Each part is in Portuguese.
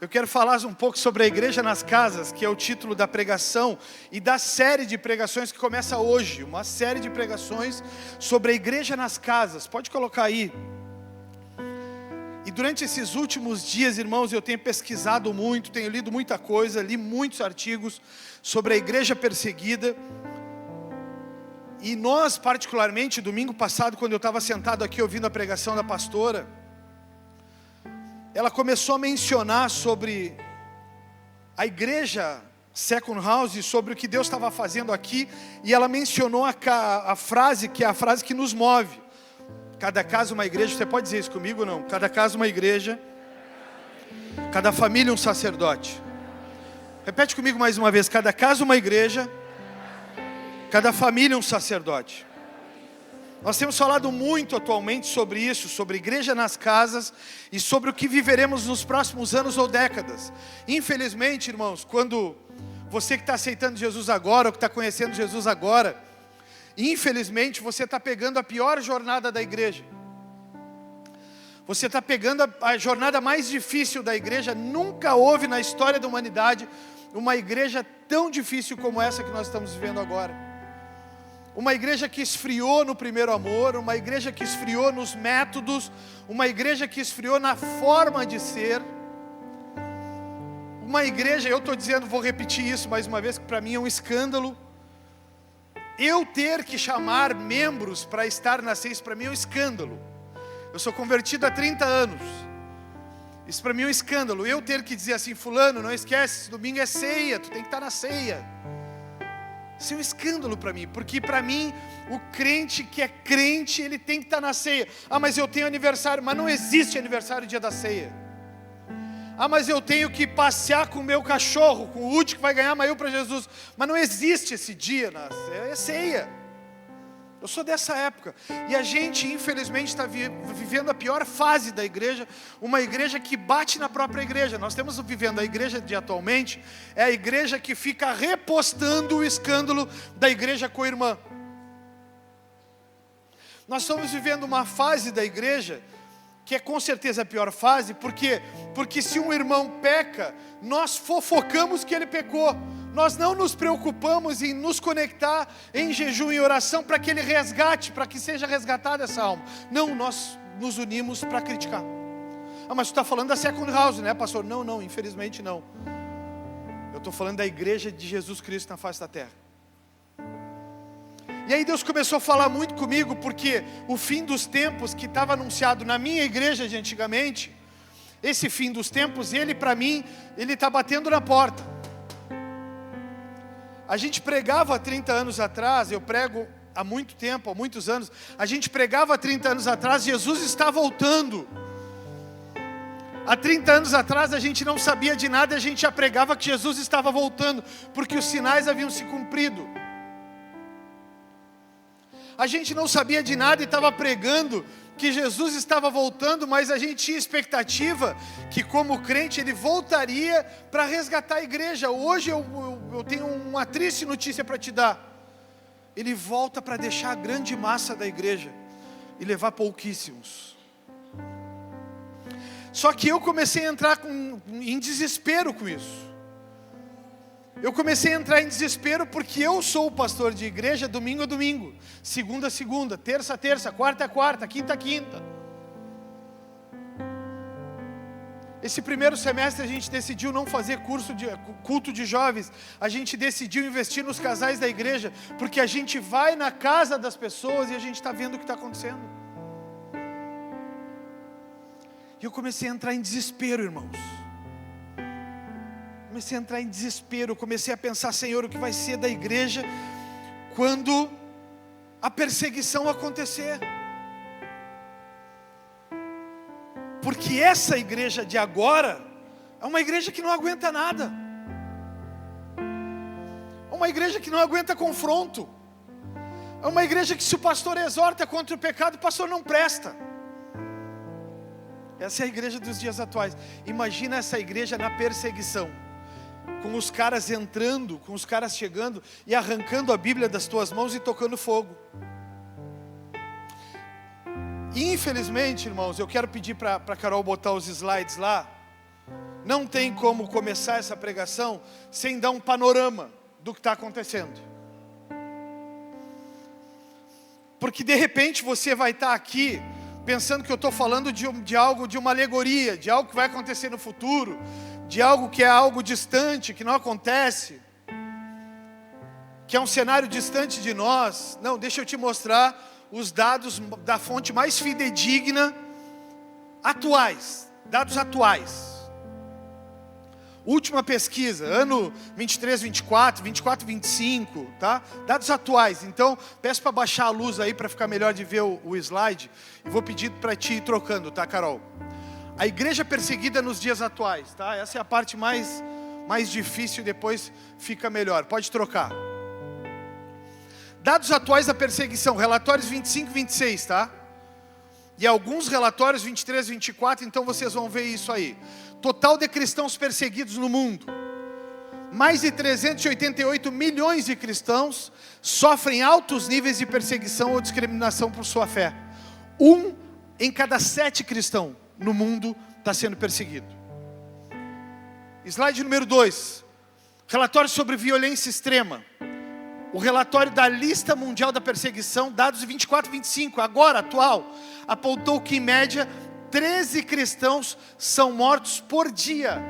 Eu quero falar um pouco sobre a igreja nas casas, que é o título da pregação e da série de pregações que começa hoje. Uma série de pregações sobre a igreja nas casas. Pode colocar aí. E durante esses últimos dias, irmãos, eu tenho pesquisado muito, tenho lido muita coisa, li muitos artigos sobre a igreja perseguida. E nós, particularmente, domingo passado, quando eu estava sentado aqui ouvindo a pregação da pastora, ela começou a mencionar sobre a igreja Second House, sobre o que Deus estava fazendo aqui, e ela mencionou a frase, que é a frase que nos move. Cada casa uma igreja, você pode dizer isso comigo ou não? Cada casa uma igreja, cada família um sacerdote. Repete comigo mais uma vez, cada casa uma igreja, cada família um sacerdote. Nós temos falado muito atualmente sobre isso, sobre igreja nas casas e sobre o que viveremos nos próximos anos ou décadas. Infelizmente, irmãos, quando você que está aceitando Jesus agora, ou que está conhecendo Jesus agora, infelizmente você está pegando a pior jornada da igreja. Você está pegando a jornada mais difícil da igreja. Nunca houve na história da humanidade uma igreja tão difícil como essa que nós estamos vivendo agora. Uma igreja que esfriou no primeiro amor, uma igreja que esfriou nos métodos, uma igreja que esfriou na forma de ser. Uma igreja, eu estou dizendo, vou repetir isso mais uma vez, que para mim é um escândalo. Eu ter que chamar membros para estar na ceia, isso para mim é um escândalo. Eu sou convertido há 30 anos. Isso para mim é um escândalo. Eu ter que dizer assim, fulano, não esquece, domingo é ceia, tu tem que estar na ceia. Isso é um escândalo para mim, porque para mim, o crente que é crente, ele tem que estar na ceia. Ah, mas eu tenho aniversário, mas não existe aniversário dia da ceia. Ah, mas eu tenho que passear com o meu cachorro, com o Uti que vai ganhar maiô para Jesus. Mas não existe esse dia, é ceia. Eu sou dessa época. E a gente, infelizmente, está vivendo a pior fase da igreja. Uma igreja que bate na própria igreja. Nós estamos vivendo a igreja de atualmente. É a igreja que fica repostando o escândalo da igreja co-irmã. Nós estamos vivendo uma fase da igreja que é com certeza a pior fase. Por quê? Porque se um irmão peca, nós fofocamos que ele pecou. Nós não nos preocupamos em nos conectar em jejum e oração para que ele resgate, para que seja resgatada essa alma. Não, nós nos unimos para criticar. Ah, mas tu está falando da Second House, né, pastor? Não, infelizmente não. Eu estou falando da igreja de Jesus Cristo na face da terra. E aí Deus começou a falar muito comigo, porque o fim dos tempos que estava anunciado na minha igreja de antigamente, esse fim dos tempos, ele para mim, ele está batendo na porta. A gente pregava há 30 anos atrás, eu prego há muito tempo, há muitos anos, a gente pregava há 30 anos atrás, Jesus está voltando. Há 30 anos atrás a gente não sabia de nada, a gente já pregava que Jesus estava voltando, porque os sinais haviam se cumprido. A gente não sabia de nada e estava pregando que Jesus estava voltando, mas a gente tinha expectativa que como crente ele voltaria para resgatar a igreja. Hoje eu tenho uma triste notícia para te dar. Ele volta para deixar a grande massa da igreja e levar pouquíssimos. Só que eu comecei a entrar em desespero com isso. Eu comecei a entrar em desespero porque eu sou o pastor de igreja domingo a domingo, segunda a segunda, terça a terça, quarta a quarta, quinta a quinta. Esse primeiro semestre a gente decidiu não fazer culto de jovens, a gente decidiu investir nos casais da igreja, porque a gente vai na casa das pessoas e a gente está vendo o que está acontecendo. E eu comecei a entrar em desespero, irmãos. Comecei a entrar em desespero, comecei a pensar, Senhor, o que vai ser da igreja quando a perseguição acontecer? Porque essa igreja de agora é uma igreja que não aguenta nada. É uma igreja que não aguenta confronto. É uma igreja que se o pastor exorta contra o pecado, o pastor não presta. Essa é a igreja dos dias atuais. Imagina essa igreja na perseguição. Com os caras entrando, com os caras chegando e arrancando a Bíblia das tuas mãos e tocando fogo. Infelizmente, irmãos, eu quero pedir para a Carol botar os slides lá. não tem como começar essa pregação sem dar um panorama do que está acontecendo. Porque de repente você vai estar aqui pensando que eu estou falando de algo, de uma alegoria, de algo que vai acontecer no futuro, de algo que é algo distante, que não acontece, que é um cenário distante de nós. Não, deixa eu te mostrar os dados da fonte mais fidedigna, atuais, dados atuais. Última pesquisa, ano 23, 24, 24, 25, tá? Dados atuais. Então, peço para baixar a luz aí para ficar melhor de ver o slide. E vou pedir para ti ir trocando, tá, Carol? A igreja perseguida nos dias atuais, tá? Essa é a parte mais difícil, depois fica melhor. Pode trocar. Dados atuais da perseguição, relatórios 25 e 26, tá? E alguns relatórios 23 e 24, então vocês vão ver isso aí. Total de cristãos perseguidos no mundo. Mais de 388 milhões de cristãos sofrem altos níveis de perseguição ou discriminação por sua fé. 1 em cada 7 cristãos no mundo está sendo perseguido. Slide número 2. Relatório sobre violência extrema. O relatório da lista mundial da perseguição, dados de 24 e 25, agora atual, apontou que em média 13 cristãos são mortos por dia.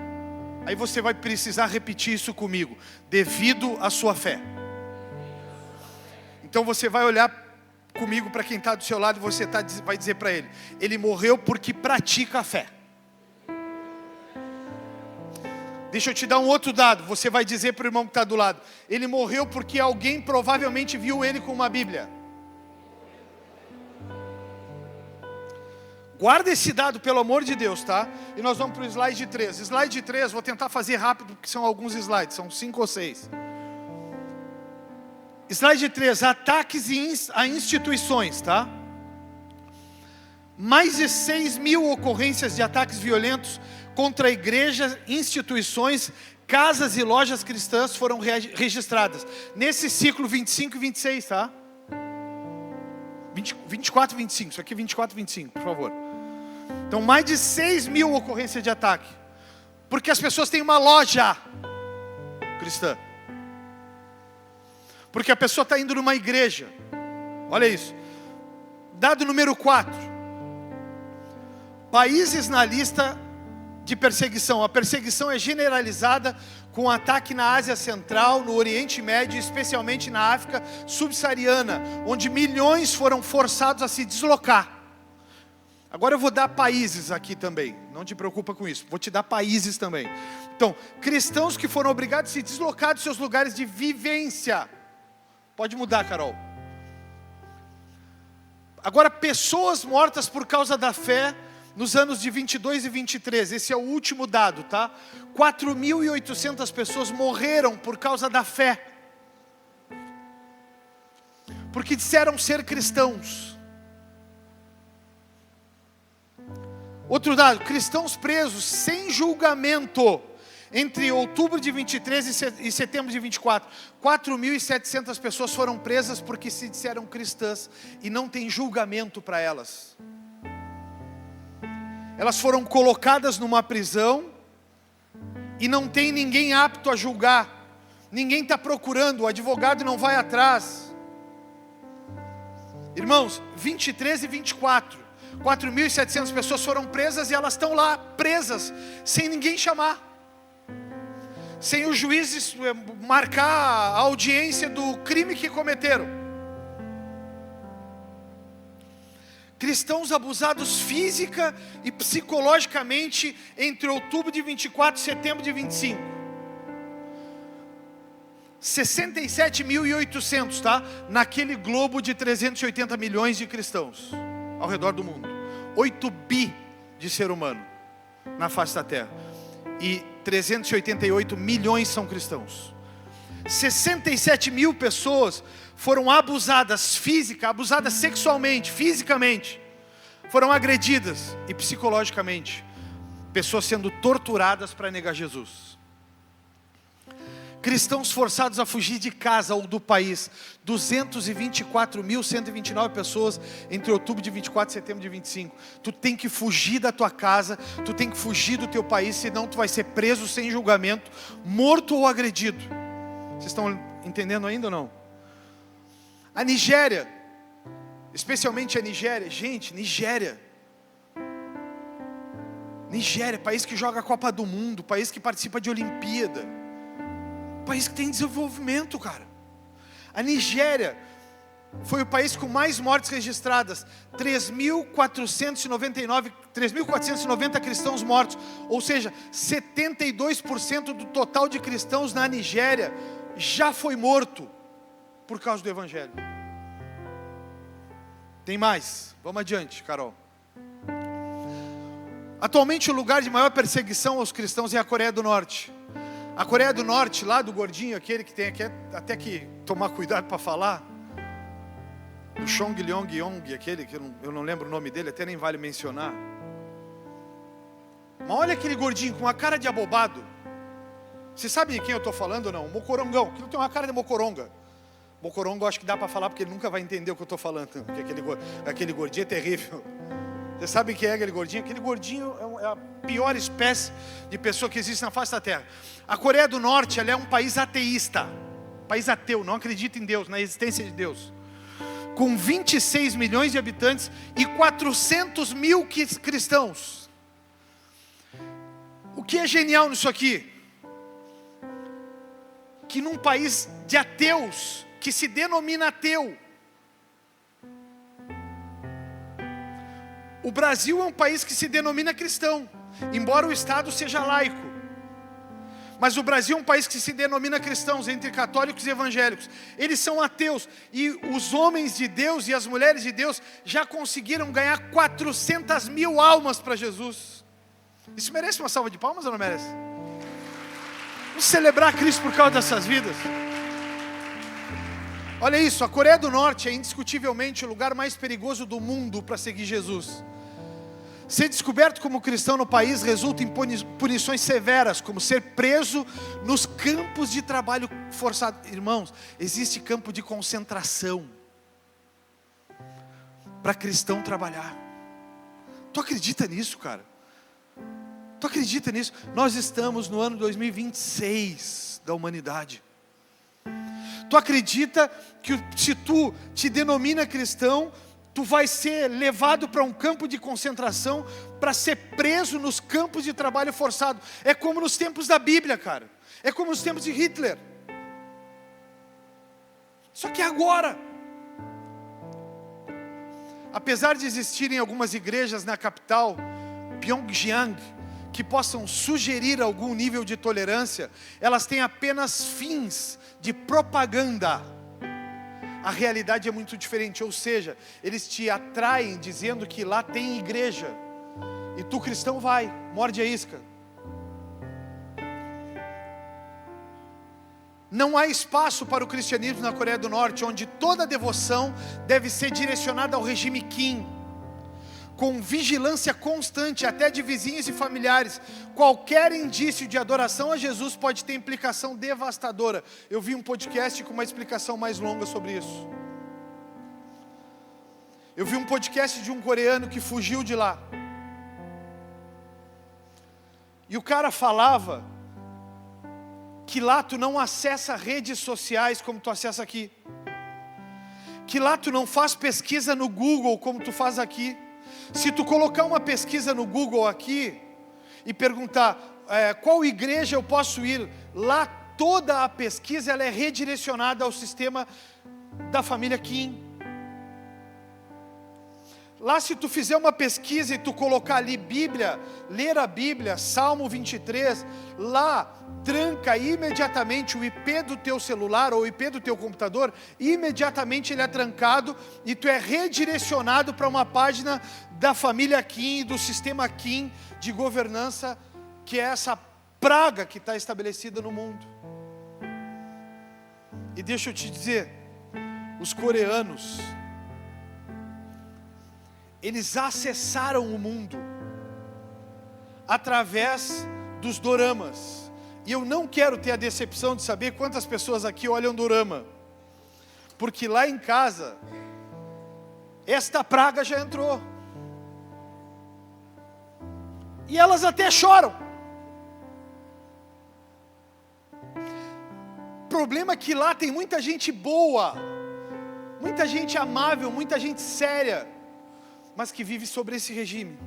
Aí você vai precisar repetir isso comigo. Devido à sua fé. Então você vai olhar comigo para quem está do seu lado e você vai dizer para ele: ele morreu porque pratica a fé. Deixa eu te dar um outro dado. Você vai dizer para o irmão que está do lado: ele morreu porque alguém provavelmente viu ele com uma Bíblia. Guarda esse dado, pelo amor de Deus, tá? E nós vamos para o slide 3. Slide 3, vou tentar fazer rápido, porque são alguns slides, são 5 ou 6. Slide 3, ataques a instituições, tá? Mais de 6 mil ocorrências de ataques violentos contra igrejas, instituições, casas e lojas cristãs foram registradas. Nesse ciclo 25 e 26, tá? 24 e 25, isso aqui é 24 e 25, por favor. Então, mais de 6 mil ocorrências de ataque. Porque as pessoas têm uma loja cristã. Porque a pessoa está indo numa igreja. Olha isso. Dado número 4. Países na lista de perseguição. A perseguição é generalizada com ataque na Ásia Central, no Oriente Médio, especialmente na África subsaariana, onde milhões foram forçados a se deslocar. Agora eu vou dar países aqui também, não te preocupa com isso, vou te dar países também. Então, cristãos que foram obrigados a se deslocar dos seus lugares de vivência. Pode mudar, Carol. Agora, pessoas mortas por causa da fé nos anos de 22 e 23, esse é o último dado, tá? 4.800 pessoas morreram por causa da fé. Porque disseram ser cristãos. Outro dado, cristãos presos sem julgamento entre outubro de 23 e setembro de 24. 4.700 pessoas foram presas porque se disseram cristãs e não tem julgamento para elas. Elas foram colocadas numa prisão e não tem ninguém apto a julgar. Ninguém está procurando, o advogado não vai atrás. Irmãos, 23 e 24, 4.700 pessoas foram presas e elas estão lá presas, sem ninguém chamar, sem os juízes marcar a audiência do crime que cometeram. Cristãos abusados física e psicologicamente entre outubro de 24 e setembro de 25. 67.800, tá? Naquele globo de 380 milhões de cristãos ao redor do mundo. 8 bi de ser humano na face da terra. E 388 milhões são cristãos. 67 mil pessoas foram abusadas abusadas sexualmente, fisicamente. Foram agredidas e psicologicamente. Pessoas sendo torturadas para negar Jesus. cristãos forçados a fugir de casa ou do país, 224.129 pessoas entre outubro de 24 e setembro de 25. Tu tem que fugir da tua casa, tu tem que fugir do teu país, senão tu vai ser preso sem julgamento, morto ou agredido. Vocês estão entendendo ainda ou não? A Nigéria, especialmente a Nigéria, gente, Nigéria, país que joga a Copa do Mundo, país que participa de Olimpíada, país que tem desenvolvimento, cara. A Nigéria foi o país com mais mortes registradas, 3.490 cristãos mortos, ou seja, 72% do total de cristãos na Nigéria já foi morto por causa do Evangelho. Tem mais, vamos adiante, Carol. Atualmente o lugar de maior perseguição aos cristãos é a Coreia do Norte. A Coreia do Norte, lá do gordinho, aquele que tem aqui, até que tomar cuidado para falar, o Chong Leong-yong, aquele que eu não lembro o nome dele, até nem vale mencionar. Mas olha aquele gordinho com uma cara de abobado. Você sabe de quem eu estou falando ou não? O mocorongão, aquilo tem uma cara de mocoronga. Mocorongo eu acho que dá para falar porque ele nunca vai entender o que eu estou falando, porque aquele gordinho é terrível. Você sabe quem é aquele gordinho? Aquele gordinho é a pior espécie de pessoa que existe na face da terra. A Coreia do Norte, ela é um país ateísta, país ateu, não acredita em Deus, na existência de Deus, com 26 milhões de habitantes e 400 mil cristãos. O que é genial nisso aqui? Que num país de ateus, que se denomina ateu, o Brasil é um país que se denomina cristão, embora o Estado seja laico. Mas o Brasil é um país que se denomina cristãos, entre católicos e evangélicos. Eles são ateus, e os homens de Deus e as mulheres de Deus já conseguiram ganhar 400 mil almas para Jesus. Isso merece uma salva de palmas ou não merece? Vamos celebrar Cristo por causa dessas vidas. Olha isso, a Coreia do Norte é indiscutivelmente o lugar mais perigoso do mundo para seguir Jesus. Ser descoberto como cristão no país resulta em punições severas, como ser preso nos campos de trabalho forçado. Irmãos, existe campo de concentração para cristão trabalhar. Tu acredita nisso, cara? Tu acredita nisso? Nós estamos no ano 2026 da humanidade. Tu acredita que se tu te denomina cristão, tu vai ser levado para um campo de concentração para ser preso nos campos de trabalho forçado? É como nos tempos da Bíblia, cara. É como nos tempos de Hitler. Só que agora, apesar de existirem algumas igrejas na capital, Pyongyang, que possam sugerir algum nível de tolerância, elas têm apenas fins de propaganda. A realidade é muito diferente, ou seja, eles te atraem dizendo que lá tem igreja, e tu cristão vai, morde a isca. Não há espaço para o cristianismo na Coreia do Norte, onde toda devoção deve ser direcionada ao regime Kim, com vigilância constante até de vizinhos e familiares. Qualquer indício de adoração a Jesus pode ter implicação devastadora. Eu vi um podcast com uma explicação mais longa sobre isso. Eu vi um podcast de um coreano que fugiu de lá. E o cara falava que lá tu não acessa redes sociais como tu acessa aqui. Que lá tu não faz pesquisa no Google como tu faz aqui. Se tu colocar uma pesquisa no Google aqui e perguntar qual igreja eu posso ir, lá toda a pesquisa ela é redirecionada ao sistema da família Kim. Lá se tu fizer uma pesquisa e tu colocar ali Bíblia, ler a Bíblia, Salmo 23, lá tranca imediatamente o IP do teu celular ou o IP do teu computador, imediatamente ele é trancado e tu é redirecionado para uma página da família Kim, do sistema Kim de governança, que é essa praga que está estabelecida no mundo. E deixa eu te dizer, os coreanos, eles acessaram o mundo através dos doramas. E eu não quero ter a decepção de saber quantas pessoas aqui olham dorama. Porque lá em casa, esta praga já entrou. E elas até choram. O problema é que lá tem muita gente boa, muita gente amável, muita gente séria, mas que vive sobre esse regime.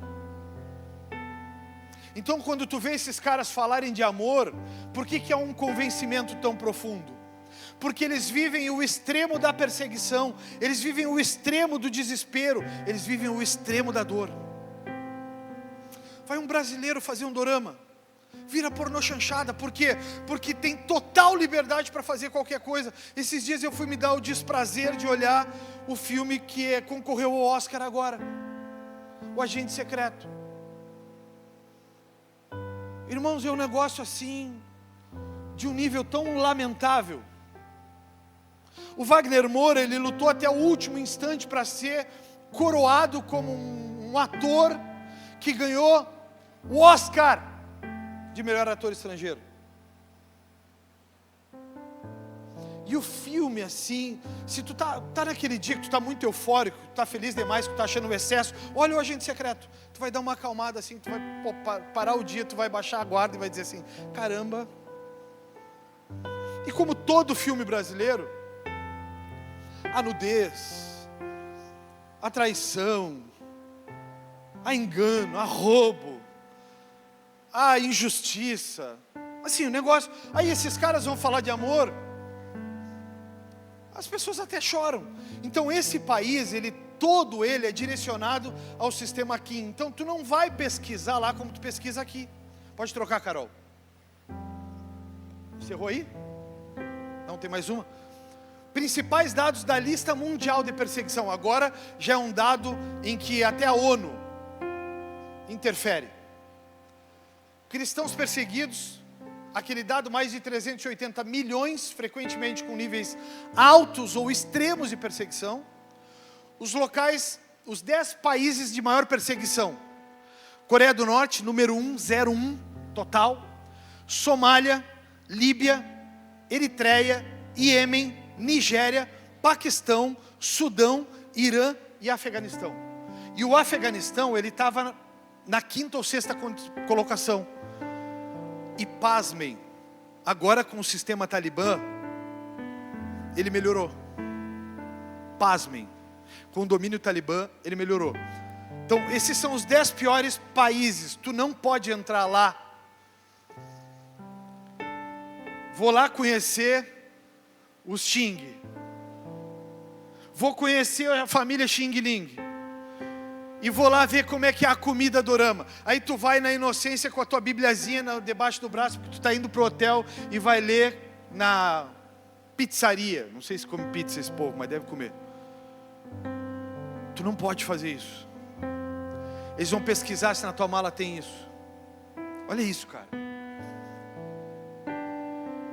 Então quando tu vê esses caras falarem de amor, por que é um convencimento tão profundo? Porque eles vivem o extremo da perseguição, eles vivem o extremo do desespero, eles vivem o extremo da dor. Vai um brasileiro fazer um dorama, vira pornô chanchada, por quê? Porque tem total liberdade para fazer qualquer coisa. Esses dias eu fui me dar o desprazer de olhar o filme que concorreu ao Oscar agora, O Agente Secreto. Irmãos, é um negócio assim, de um nível tão lamentável. O Wagner Moura, ele lutou até o último instante para ser coroado como um ator que ganhou o Oscar de melhor ator estrangeiro. E o filme assim, se tu tá naquele dia que tu tá muito eufórico, tu tá feliz demais, que tu tá achando um excesso, olha O Agente Secreto, tu vai dar uma acalmada assim, tu vai parar o dia, tu vai baixar a guarda e vai dizer assim, caramba. E como todo filme brasileiro, a nudez, a traição, a engano, a roubo, a injustiça, assim, o negócio, aí esses caras vão falar de amor, as pessoas até choram. Então esse país, todo ele é direcionado ao sistema aqui. Então tu não vai pesquisar lá como tu pesquisa aqui. Pode trocar, Carol. Encerrou aí? Não, tem mais uma. Principais dados da lista mundial de perseguição. Agora já é um dado em que até a ONU interfere. Cristãos perseguidos, aquele dado, mais de 380 milhões, frequentemente com níveis altos ou extremos de perseguição. Os locais, os 10 países de maior perseguição: Coreia do Norte, número 101 total, Somália, Líbia, Eritreia, Iêmen, Nigéria, Paquistão, Sudão, Irã e Afeganistão. E o Afeganistão, ele estava na 5ª ou 6ª colocação. E pasmem, agora com o sistema Talibã, ele melhorou. Pasmem, com o domínio Talibã, ele melhorou. Então, esses são os 10 piores países. Tu não pode entrar lá. Vou lá conhecer os Xing. Vou conhecer a família Xing Ling. E vou lá ver como é que é a comida dorama. Aí tu vai na inocência com a tua bibliazinha debaixo do braço, porque tu está indo para o hotel e vai ler na pizzaria. Não sei se come pizza esse povo, mas deve comer. Tu não pode fazer isso. Eles vão pesquisar se na tua mala tem isso. Olha isso, cara.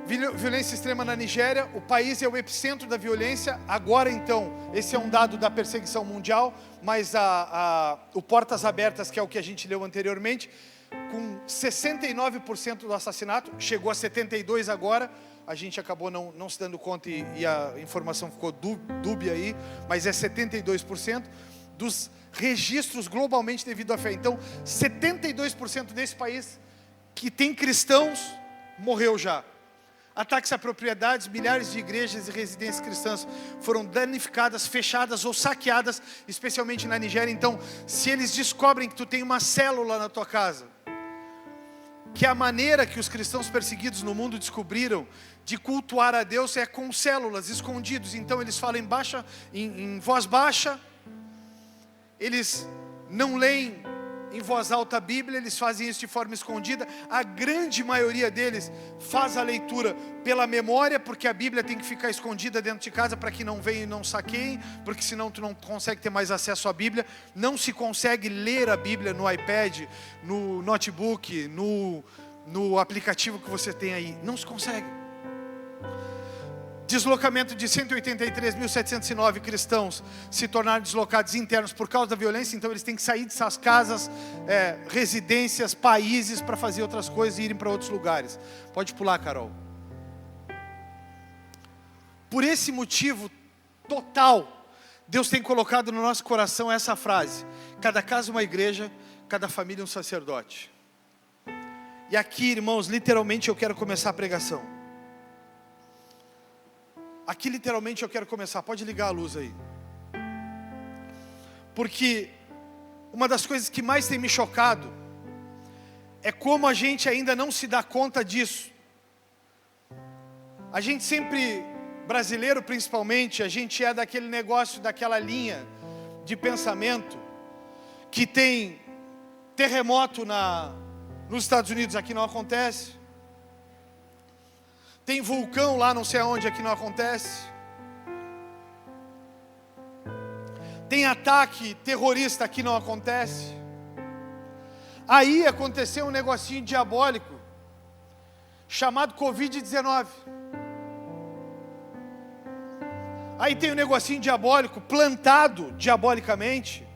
Violência extrema na Nigéria, o país é o epicentro da violência. Agora então, esse é um dado da perseguição mundial, mas o Portas Abertas, que é o que a gente leu anteriormente, com 69% do assassinato, chegou a 72% agora, a gente acabou não se dando conta e a informação ficou dúbia aí, mas é 72% dos registros globalmente devido à fé. Então, 72% desse país que tem cristãos, morreu já. Ataques a propriedades, milhares de igrejas e residências cristãs foram danificadas, fechadas ou saqueadas, especialmente na Nigéria. Então, se eles descobrem que tu tem uma célula na tua casa, que a maneira que os cristãos perseguidos no mundo descobriram de cultuar a Deus é com células, escondidos. Então eles falam em voz baixa, eles não leem em voz alta a Bíblia, eles fazem isso de forma escondida. A grande maioria deles faz a leitura pela memória, porque a Bíblia tem que ficar escondida dentro de casa para que não venham e não saqueiem, porque senão tu não consegue ter mais acesso à Bíblia. Não se consegue ler a Bíblia no iPad, no notebook, no aplicativo que você tem aí. Não se consegue. deslocamento de 183.709 cristãos se tornaram deslocados internos por causa da violência, então eles têm que sair de suas casas, residências, países, para fazer outras coisas e irem para outros lugares. Pode pular, Carol. Por esse motivo total, Deus tem colocado no nosso coração essa frase: cada casa uma igreja, cada família um sacerdote. E aqui, irmãos, literalmente eu quero começar a pregação. Aqui literalmente eu quero começar, pode ligar a luz aí. Porque uma das coisas que mais tem me chocado é como a gente ainda não se dá conta disso. A gente sempre, brasileiro principalmente, a gente é daquele negócio, daquela linha de pensamento que tem terremoto nos Estados Unidos, aqui não acontece. Tem vulcão lá não sei aonde, aqui não acontece. Tem ataque terrorista, aqui não acontece. Aí aconteceu um negocinho diabólico chamado Covid-19. Aí tem um negocinho diabólico plantado diabolicamente,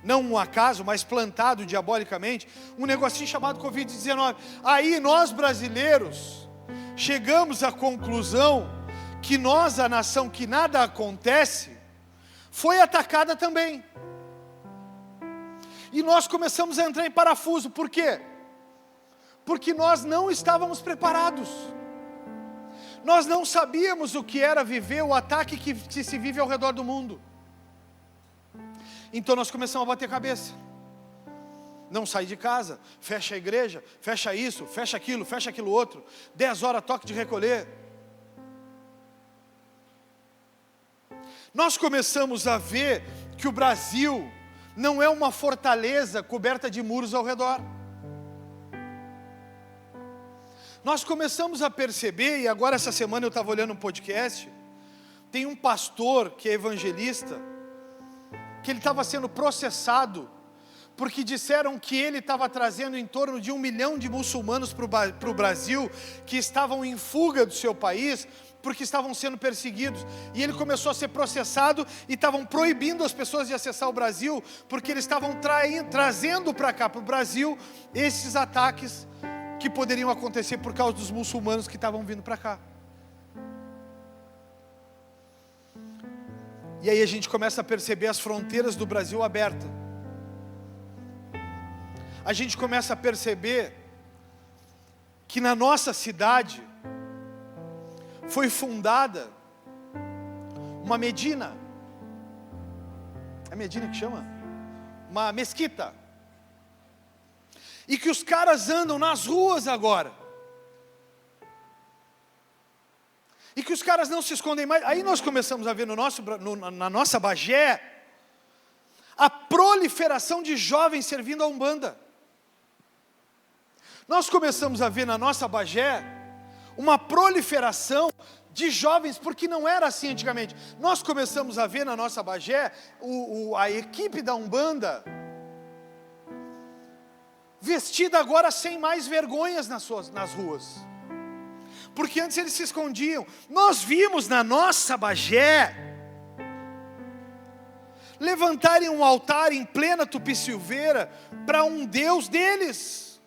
não um acaso, mas plantado diabolicamente, um negocinho chamado Covid-19. Aí nós brasileiros chegamos à conclusão que nós, a nação que nada acontece, foi atacada também. E nós começamos a entrar em parafuso. Por quê? Porque nós não estávamos preparados. Nós não sabíamos o que era viver o ataque que se vive ao redor do mundo. Então nós começamos a bater cabeça. Não sai de casa, fecha a igreja, fecha isso, fecha aquilo outro. 10 horas toque de recolher. Nós começamos a ver que o Brasil não é uma fortaleza coberta de muros ao redor. Nós começamos a perceber, e agora essa semana eu estava olhando um podcast, tem um pastor que é evangelista, que ele estava sendo processado, porque disseram que ele estava trazendo em torno de 1 milhão de muçulmanos para o Brasil, que estavam em fuga do seu país, porque estavam sendo perseguidos, e ele começou a ser processado, e estavam proibindo as pessoas de acessar o Brasil, porque eles estavam trazendo para cá, para o Brasil, esses ataques que poderiam acontecer por causa dos muçulmanos que estavam vindo para cá. E aí a gente começa a perceber as fronteiras do Brasil abertas. A gente começa a perceber que na nossa cidade foi fundada uma Medina. É Medina que chama? Uma mesquita. E que os caras andam nas ruas agora. E que os caras não se escondem mais. Aí nós começamos a ver na nossa Bagé a proliferação de jovens servindo a Umbanda. Nós começamos a ver na nossa Bagé uma proliferação de jovens, porque não era assim antigamente. Nós começamos a ver na nossa Bagé a equipe da Umbanda vestida agora sem mais vergonhas nas ruas. Porque antes eles se escondiam. Nós vimos na nossa Bagé levantarem um altar em plena Tupi-Silveira para um Deus deles.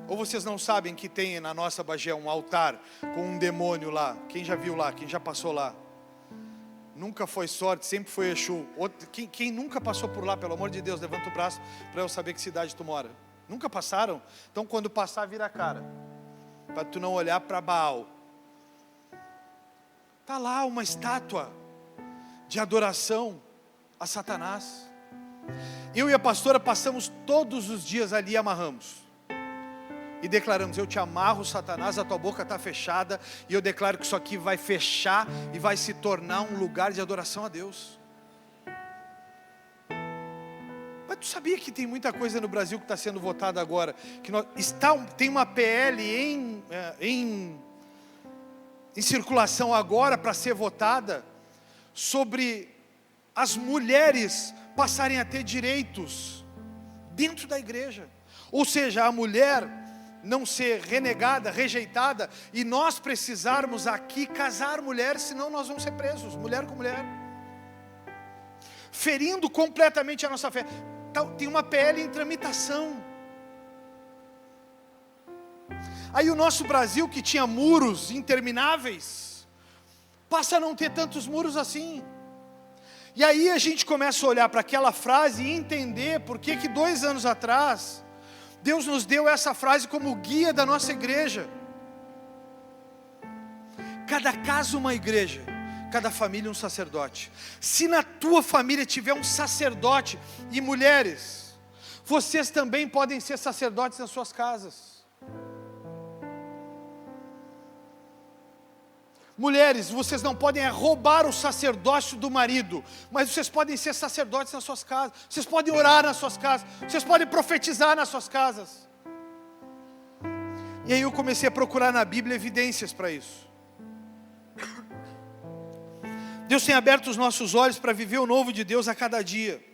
Ou vocês não sabem que tem na nossa Bagé um altar com um demônio lá? Quem já viu lá? Quem já passou lá? Nunca foi sorte, sempre foi Exu. Quem nunca passou por lá, pelo amor de Deus, levanta o braço para eu saber que cidade tu mora. Nunca passaram? Então quando passar, vira a cara, para tu não olhar para Baal. Está lá uma estátua de adoração a Satanás. Eu e a pastora passamos todos os dias ali e amarramos. E declaramos: eu te amarro, Satanás, a tua boca está fechada, e eu declaro que isso aqui vai fechar e vai se tornar um lugar de adoração a Deus. Mas tu sabia que tem muita coisa no Brasil que está sendo votada agora, que tem uma PL em circulação agora para ser votada, sobre as mulheres passarem a ter direitos dentro da igreja. Ou seja, a mulher não ser renegada, rejeitada, e nós precisarmos aqui casar mulher, senão nós vamos ser presos, mulher com mulher, ferindo completamente a nossa fé. Tem uma PL em tramitação. Aí o nosso Brasil, que tinha muros intermináveis, passa a não ter tantos muros assim. E aí a gente começa a olhar para aquela frase e entender por que 2 anos atrás Deus nos deu essa frase como guia da nossa igreja. Cada casa uma igreja, cada família um sacerdote. Se na tua família tiver um sacerdote, e mulheres, vocês também podem ser sacerdotes nas suas casas. Mulheres, vocês não podem roubar o sacerdócio do marido, mas vocês podem ser sacerdotes nas suas casas, vocês podem orar nas suas casas, vocês podem profetizar nas suas casas. E aí eu comecei a procurar na Bíblia evidências para isso. Deus tem aberto os nossos olhos para viver o novo de Deus a cada dia,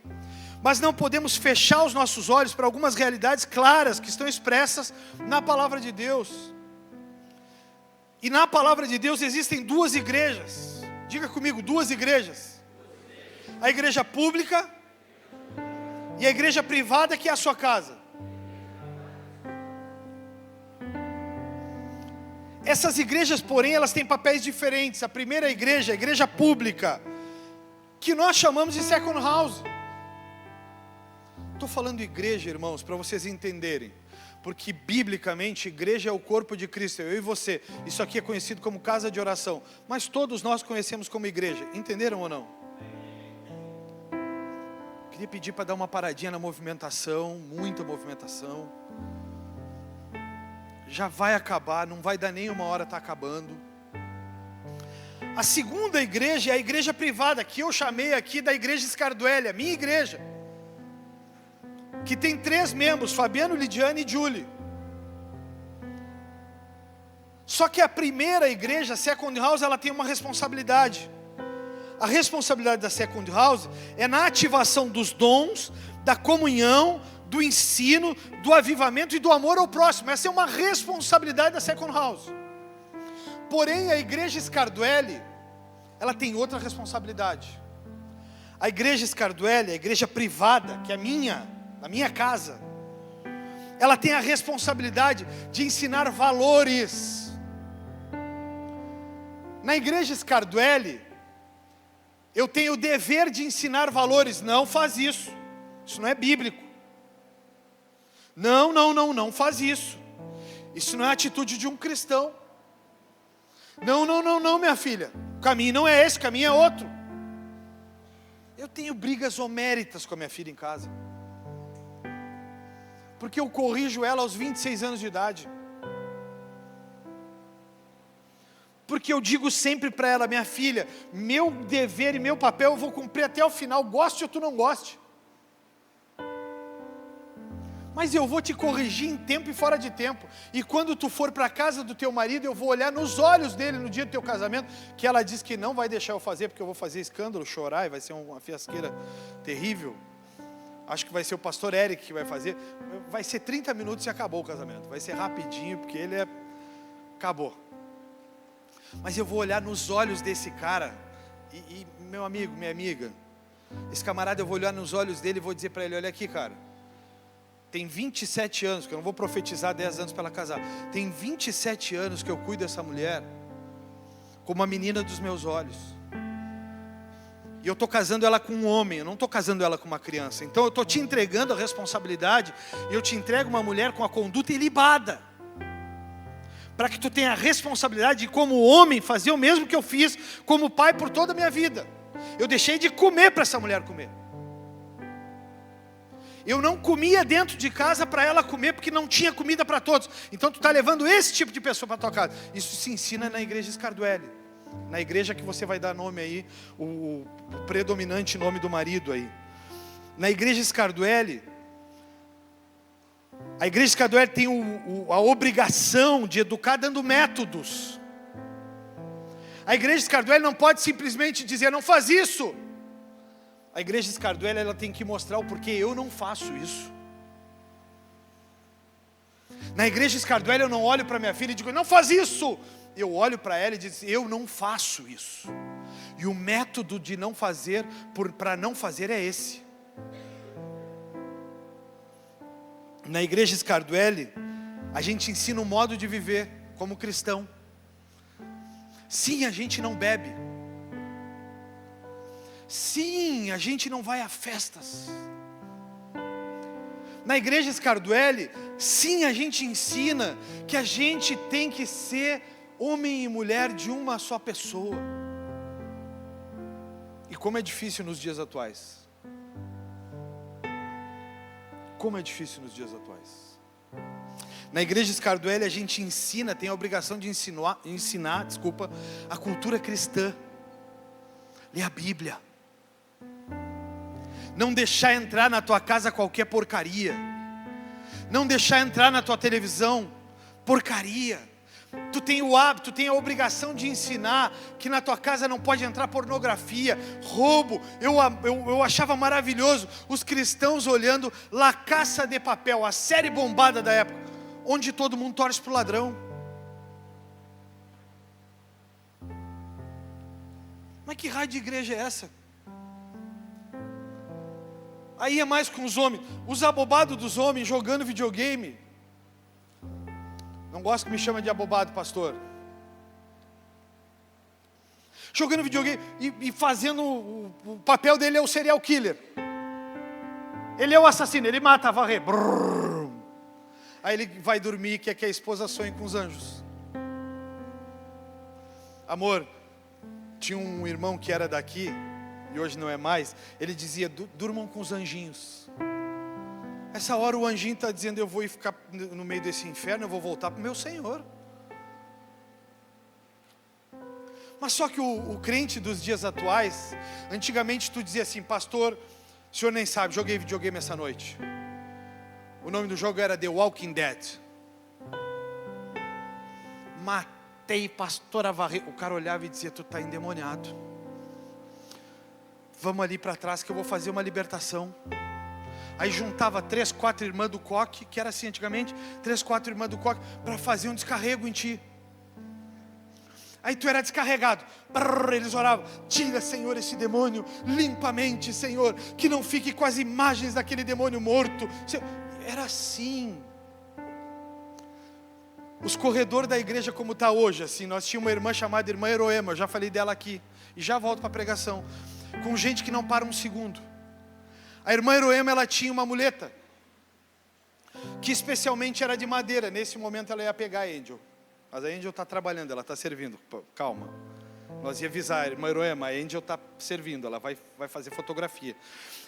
mas não podemos fechar os nossos olhos para algumas realidades claras que estão expressas na palavra de Deus. E na palavra de Deus existem 2 igrejas. Diga comigo, 2 igrejas. A igreja pública e a igreja privada, que é a sua casa. Essas igrejas, porém, elas têm papéis diferentes. A primeira igreja, a igreja pública, que nós chamamos de second house. Estou falando igreja, irmãos, para vocês entenderem. Porque biblicamente, igreja é o corpo de Cristo, eu e você. Isso aqui é conhecido como casa de oração, mas todos nós conhecemos como igreja. Entenderam ou não? Queria pedir para dar uma paradinha na movimentação, muita movimentação. Já vai acabar, não vai dar nem 1 hora, está acabando. A segunda igreja é a igreja privada, que eu chamei aqui da igreja Scarduelli, a minha igreja, que tem 3 membros, Fabiano, Lidiane e Julie. Só que a primeira igreja, a Second House, ela tem uma responsabilidade. A responsabilidade da Second House é na ativação dos dons, da comunhão, do ensino, do avivamento e do amor ao próximo. Essa é uma responsabilidade da Second House. Porém, a igreja Scarduelli, ela tem outra responsabilidade. A igreja Scarduelli, a igreja privada, que é na minha casa, ela tem a responsabilidade de ensinar valores. Na igreja Scarduelli, eu tenho o dever de ensinar valores. Não faz isso, isso não é bíblico. Não faz isso. Isso não é a atitude de um cristão. Não, minha filha, o caminho não é esse, o caminho é outro. Eu tenho brigas homéritas com a minha filha em casa, porque eu corrijo ela aos 26 anos de idade. Porque eu digo sempre para ela: minha filha, meu dever e meu papel eu vou cumprir até o final, goste ou tu não goste. Mas eu vou te corrigir em tempo e fora de tempo. E quando tu for para a casa do teu marido, eu vou olhar nos olhos dele no dia do teu casamento, que ela diz que não vai deixar eu fazer, porque eu vou fazer escândalo, chorar, e vai ser uma fiasqueira terrível. Acho que vai ser o pastor Eric que vai fazer. Vai ser 30 minutos e acabou o casamento. Vai ser rapidinho, porque ele acabou. Mas eu vou olhar nos olhos desse cara, e meu amigo, minha amiga, esse camarada, eu vou olhar nos olhos dele e vou dizer para ele: olha aqui, cara, tem 27 anos, que eu não vou profetizar 10 anos para ela casar. Tem 27 anos que eu cuido dessa mulher como a menina dos meus olhos. E eu estou casando ela com um homem, eu não estou casando ela com uma criança. Então eu estou te entregando a responsabilidade, e eu te entrego uma mulher com a conduta ilibada, para que tu tenha a responsabilidade de, como homem, fazer o mesmo que eu fiz como pai por toda a minha vida. Eu deixei de comer para essa mulher comer. Eu não comia dentro de casa para ela comer, porque não tinha comida para todos. Então tu está levando esse tipo de pessoa para a tua casa. Isso se ensina na igreja Scarduelli, na igreja que você vai dar nome aí, o predominante nome do marido aí. Na igreja Scarduelli, a igreja Scarduelli tem a obrigação de educar dando métodos. A igreja Scarduelli não pode simplesmente dizer: não faz isso. A igreja Scarduelli, ela tem que mostrar o porquê eu não faço isso. Na igreja Scarduelli eu não olho para minha filha e digo, não faz isso. Eu olho para ela e digo, eu não faço isso. E o método de não fazer, para não fazer é esse. Na igreja Scarduelli, a gente ensina o modo de viver como cristão. Sim, a gente não bebe. Sim, a gente não vai a festas. Na igreja Scarduelli, sim, a gente ensina que a gente tem que ser homem e mulher de uma só pessoa. E como é difícil nos dias atuais. Como é difícil nos dias atuais. Na igreja Scarduelli a gente ensina, tem a obrigação de ensinar, a cultura cristã. Ler a Bíblia. Não deixar entrar na tua casa qualquer porcaria. Não deixar entrar na tua televisão porcaria. Tu tem o hábito, tu tem a obrigação de ensinar que na tua casa não pode entrar pornografia, roubo. Eu achava maravilhoso os cristãos olhando La Casa de Papel, a série bombada da época, onde todo mundo torce pro ladrão. Mas que raio de igreja é essa? Aí é mais com os homens, os abobados dos homens jogando videogame. Não gosto que me chama de abobado, pastor. Jogando videogame e fazendo o papel dele é o serial killer. Ele é o assassino, ele mata, varre. Brrr. Aí ele vai dormir e quer que a esposa sonhe com os anjos. Amor, tinha um irmão que era daqui, e hoje não é mais, ele dizia, durmam com os anjinhos. Essa hora o anjinho está dizendo, eu vou ficar no meio desse inferno, eu vou voltar para o meu Senhor. Mas só que o crente dos dias atuais, antigamente tu dizia assim, pastor, o senhor nem sabe, joguei videogame essa noite. O nome do jogo era The Walking Dead. Matei pastor Avarre. O cara olhava e dizia, tu está endemoniado. Vamos ali para trás que eu vou fazer uma libertação. Aí juntava 3, 4 irmãs do coque, que era assim antigamente, 3, 4 irmãs do coque, para fazer um descarrego em ti. Aí tu era descarregado. Eles oravam, tira, Senhor, esse demônio, limpa a mente, Senhor, que não fique com as imagens daquele demônio morto. Era assim. Os corredores da igreja como está hoje, assim, nós tínhamos uma irmã chamada Irmã Eroema, eu já falei dela aqui, e já volto para a pregação, com gente que não para um segundo. A irmã Eroema, ela tinha uma muleta, que especialmente era de madeira. Nesse momento ela ia pegar a Angel. Mas a Angel está trabalhando, ela está servindo. Calma. Nós ia avisar a irmã Eroema, a Angel está servindo, ela vai fazer fotografia.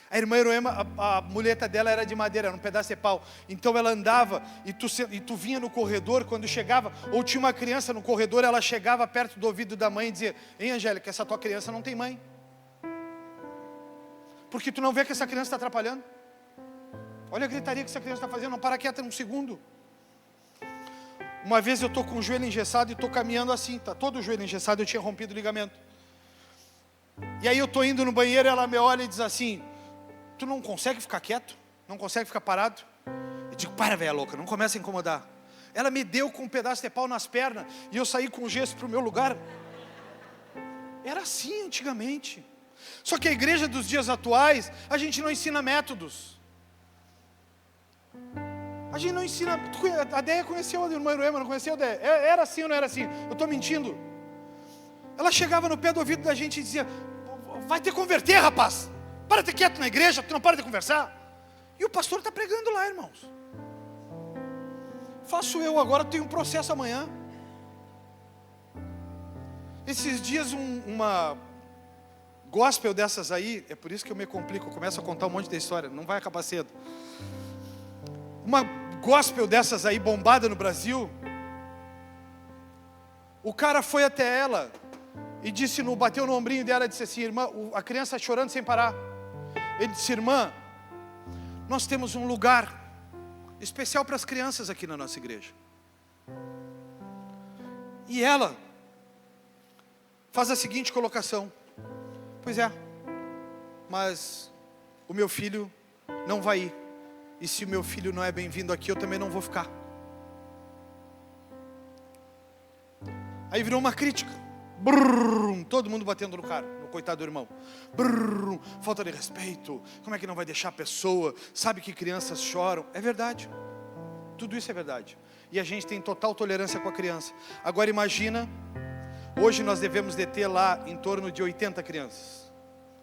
A irmã Eroema, a muleta dela era de madeira, era um pedaço de pau. Então ela andava e tu vinha no corredor, quando chegava, ou tinha uma criança no corredor, ela chegava perto do ouvido da mãe e dizia, hein, Angélica, essa tua criança não tem mãe. Porque tu não vê que essa criança está atrapalhando? Olha a gritaria que essa criança está fazendo, não para quieta um segundo. Uma vez eu estou com o joelho engessado e estou caminhando assim, está todo o joelho engessado, eu tinha rompido o ligamento. E aí eu estou indo no banheiro e ela me olha e diz assim, tu não consegue ficar quieto? Não consegue ficar parado? Eu digo, para, velha louca, não começa a incomodar. Ela me deu com um pedaço de pau nas pernas e eu saí com o gesso para o meu lugar. Era assim antigamente. Só que a igreja dos dias atuais, a gente não ensina métodos. A gente não ensina. A Déia conheceu a irmã Eroema, não conheceu a Déia? Era assim ou não era assim? Eu estou mentindo. Ela chegava no pé do ouvido da gente e dizia, vai te converter, rapaz. Para de ter quieto na igreja, tu não para de conversar. E o pastor está pregando lá, irmãos. Faço eu agora, tenho um processo amanhã. Esses dias uma gospel dessas aí, é por isso que eu me complico, eu começo a contar um monte de história, não vai acabar cedo. Uma gospel dessas aí, bombada no Brasil, o cara foi até ela e disse, bateu no ombrinho dela e disse assim, irmã, a criança chorando sem parar. Ele disse, irmã, nós temos um lugar especial para as crianças aqui na nossa igreja. E ela faz a seguinte colocação, pois é, mas o meu filho não vai ir. E se o meu filho não é bem-vindo aqui, eu também não vou ficar. Aí virou uma crítica. Brrr, todo mundo batendo no cara, no coitado do irmão. Brrr, falta de respeito. Como é que não vai deixar a pessoa? Sabe que crianças choram. É verdade. Tudo isso é verdade. E a gente tem total tolerância com a criança. Agora imagina, hoje nós devemos deter lá em torno de 80 crianças.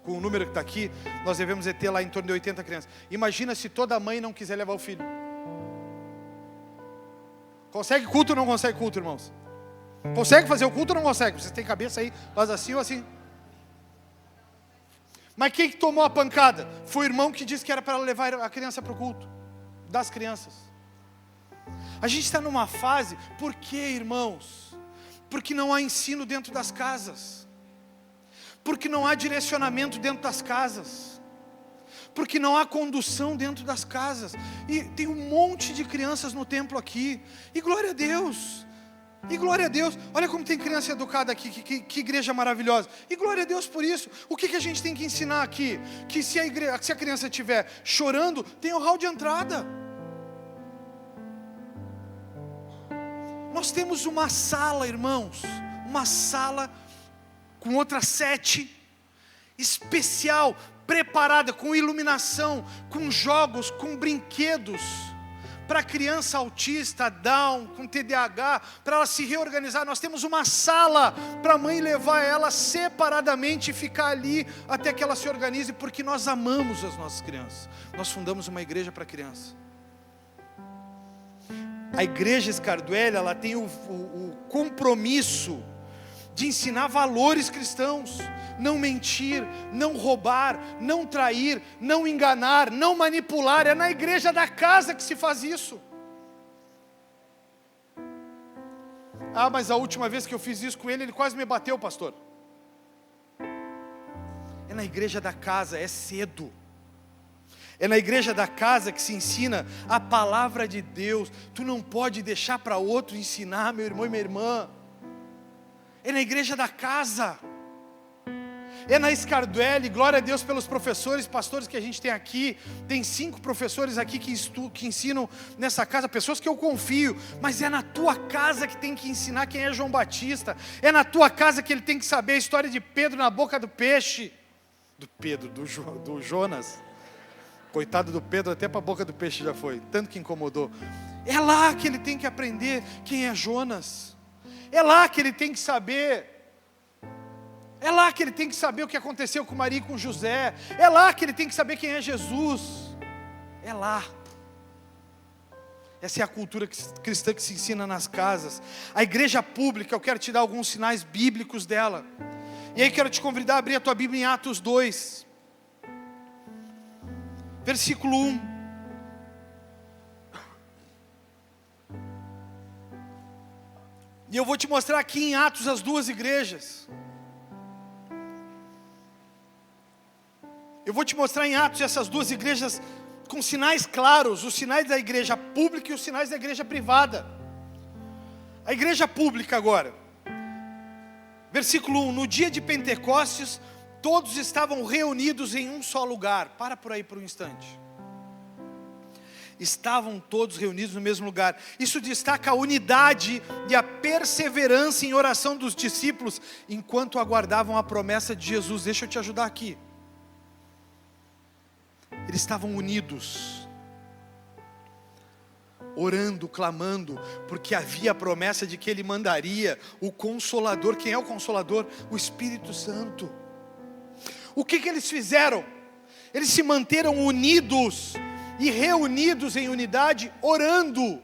Com o número que está aqui, nós devemos deter lá em torno de 80 crianças. Imagina se toda mãe não quiser levar o filho. Consegue culto ou não consegue culto, irmãos? Consegue fazer o culto ou não consegue? Vocês têm cabeça aí, faz assim ou assim. Mas quem que tomou a pancada? Foi o irmão que disse que era para levar a criança para o culto. Das crianças. A gente está numa fase, por quê, irmãos? Porque não há ensino dentro das casas. Porque não há direcionamento dentro das casas. Porque não há condução dentro das casas. E tem um monte de crianças no templo aqui. E glória a Deus. E glória a Deus, olha como tem criança educada aqui, que igreja maravilhosa. E glória a Deus por isso. O que a gente tem que ensinar aqui? Que se a criança estiver chorando, tem o hall de entrada. Nós temos uma sala, irmãos, uma sala com outras 7, especial, preparada, com iluminação, com jogos, com brinquedos, para criança autista, Down, com TDAH, para ela se reorganizar. Nós temos uma sala para a mãe levar ela separadamente e ficar ali até que ela se organize, porque nós amamos as nossas crianças. Nós fundamos uma igreja para criança. A igreja Scarduelli, ela tem o compromisso de ensinar valores cristãos. Não mentir, não roubar, não trair, não enganar, não manipular. É na igreja da casa que se faz isso. Ah, mas a última vez que eu fiz isso com ele, ele quase me bateu, pastor. É na igreja da casa, é cedo. É na igreja da casa que se ensina a palavra de Deus. Tu não pode deixar para outro ensinar, meu irmão e minha irmã. É na igreja da casa. É na Scarduelli, glória a Deus pelos professores, pastores que a gente tem aqui. Tem 5 professores aqui que ensinam nessa casa, pessoas que eu confio. Mas é na tua casa que tem que ensinar quem é João Batista. É na tua casa que ele tem que saber a história de Pedro na boca do peixe. Do Jonas. Coitado do Pedro, até para a boca do peixe já foi, tanto que incomodou. É lá que ele tem que aprender quem é Jonas. É lá que ele tem que saber. É lá que ele tem que saber o que aconteceu com Maria e com José. É lá que ele tem que saber quem é Jesus. É lá. Essa é a cultura cristã que se ensina nas casas. A igreja pública, eu quero te dar alguns sinais bíblicos dela. E aí quero te convidar a abrir a tua Bíblia em Atos 2. Versículo 1. E eu vou te mostrar aqui em Atos as 2 igrejas. Eu vou te mostrar em Atos essas 2 igrejas com sinais claros, os sinais da igreja pública e os sinais da igreja privada. A igreja pública agora. Versículo 1, no dia de Pentecostes, todos estavam reunidos em um só lugar. Para por aí por um instante. Estavam todos reunidos no mesmo lugar. Isso destaca a unidade e a perseverança em oração dos discípulos, enquanto aguardavam a promessa de Jesus. Deixa eu te ajudar aqui. Eles estavam unidos, orando, clamando, porque havia a promessa de que Ele mandaria o Consolador. Quem é o Consolador? O Espírito Santo. O que eles fizeram? Eles se manteram unidos e reunidos em unidade, orando.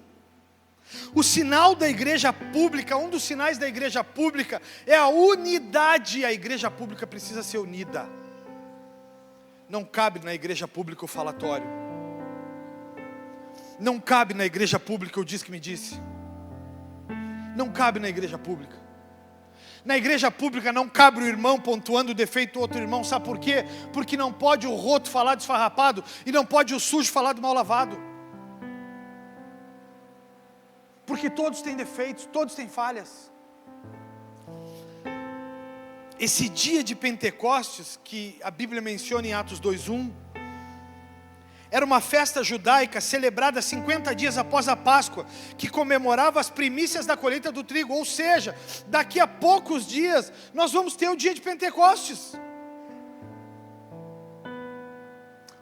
O sinal da igreja pública, um dos sinais da igreja pública é a unidade. A igreja pública precisa ser unida. Não cabe na igreja pública o falatório. Não cabe na igreja pública o diz que me disse. Não cabe na igreja pública. Na igreja pública não cabe o irmão pontuando o defeito do outro irmão. Sabe por quê? Porque não pode o roto falar desfarrapado e não pode o sujo falar do mal lavado. Porque todos têm defeitos, todos têm falhas. Esse dia de Pentecostes, que a Bíblia menciona em Atos 2:1, Era uma festa judaica celebrada 50 dias após a Páscoa, que comemorava as primícias da colheita do trigo. Ou seja, daqui a poucos dias nós vamos ter o dia de Pentecostes.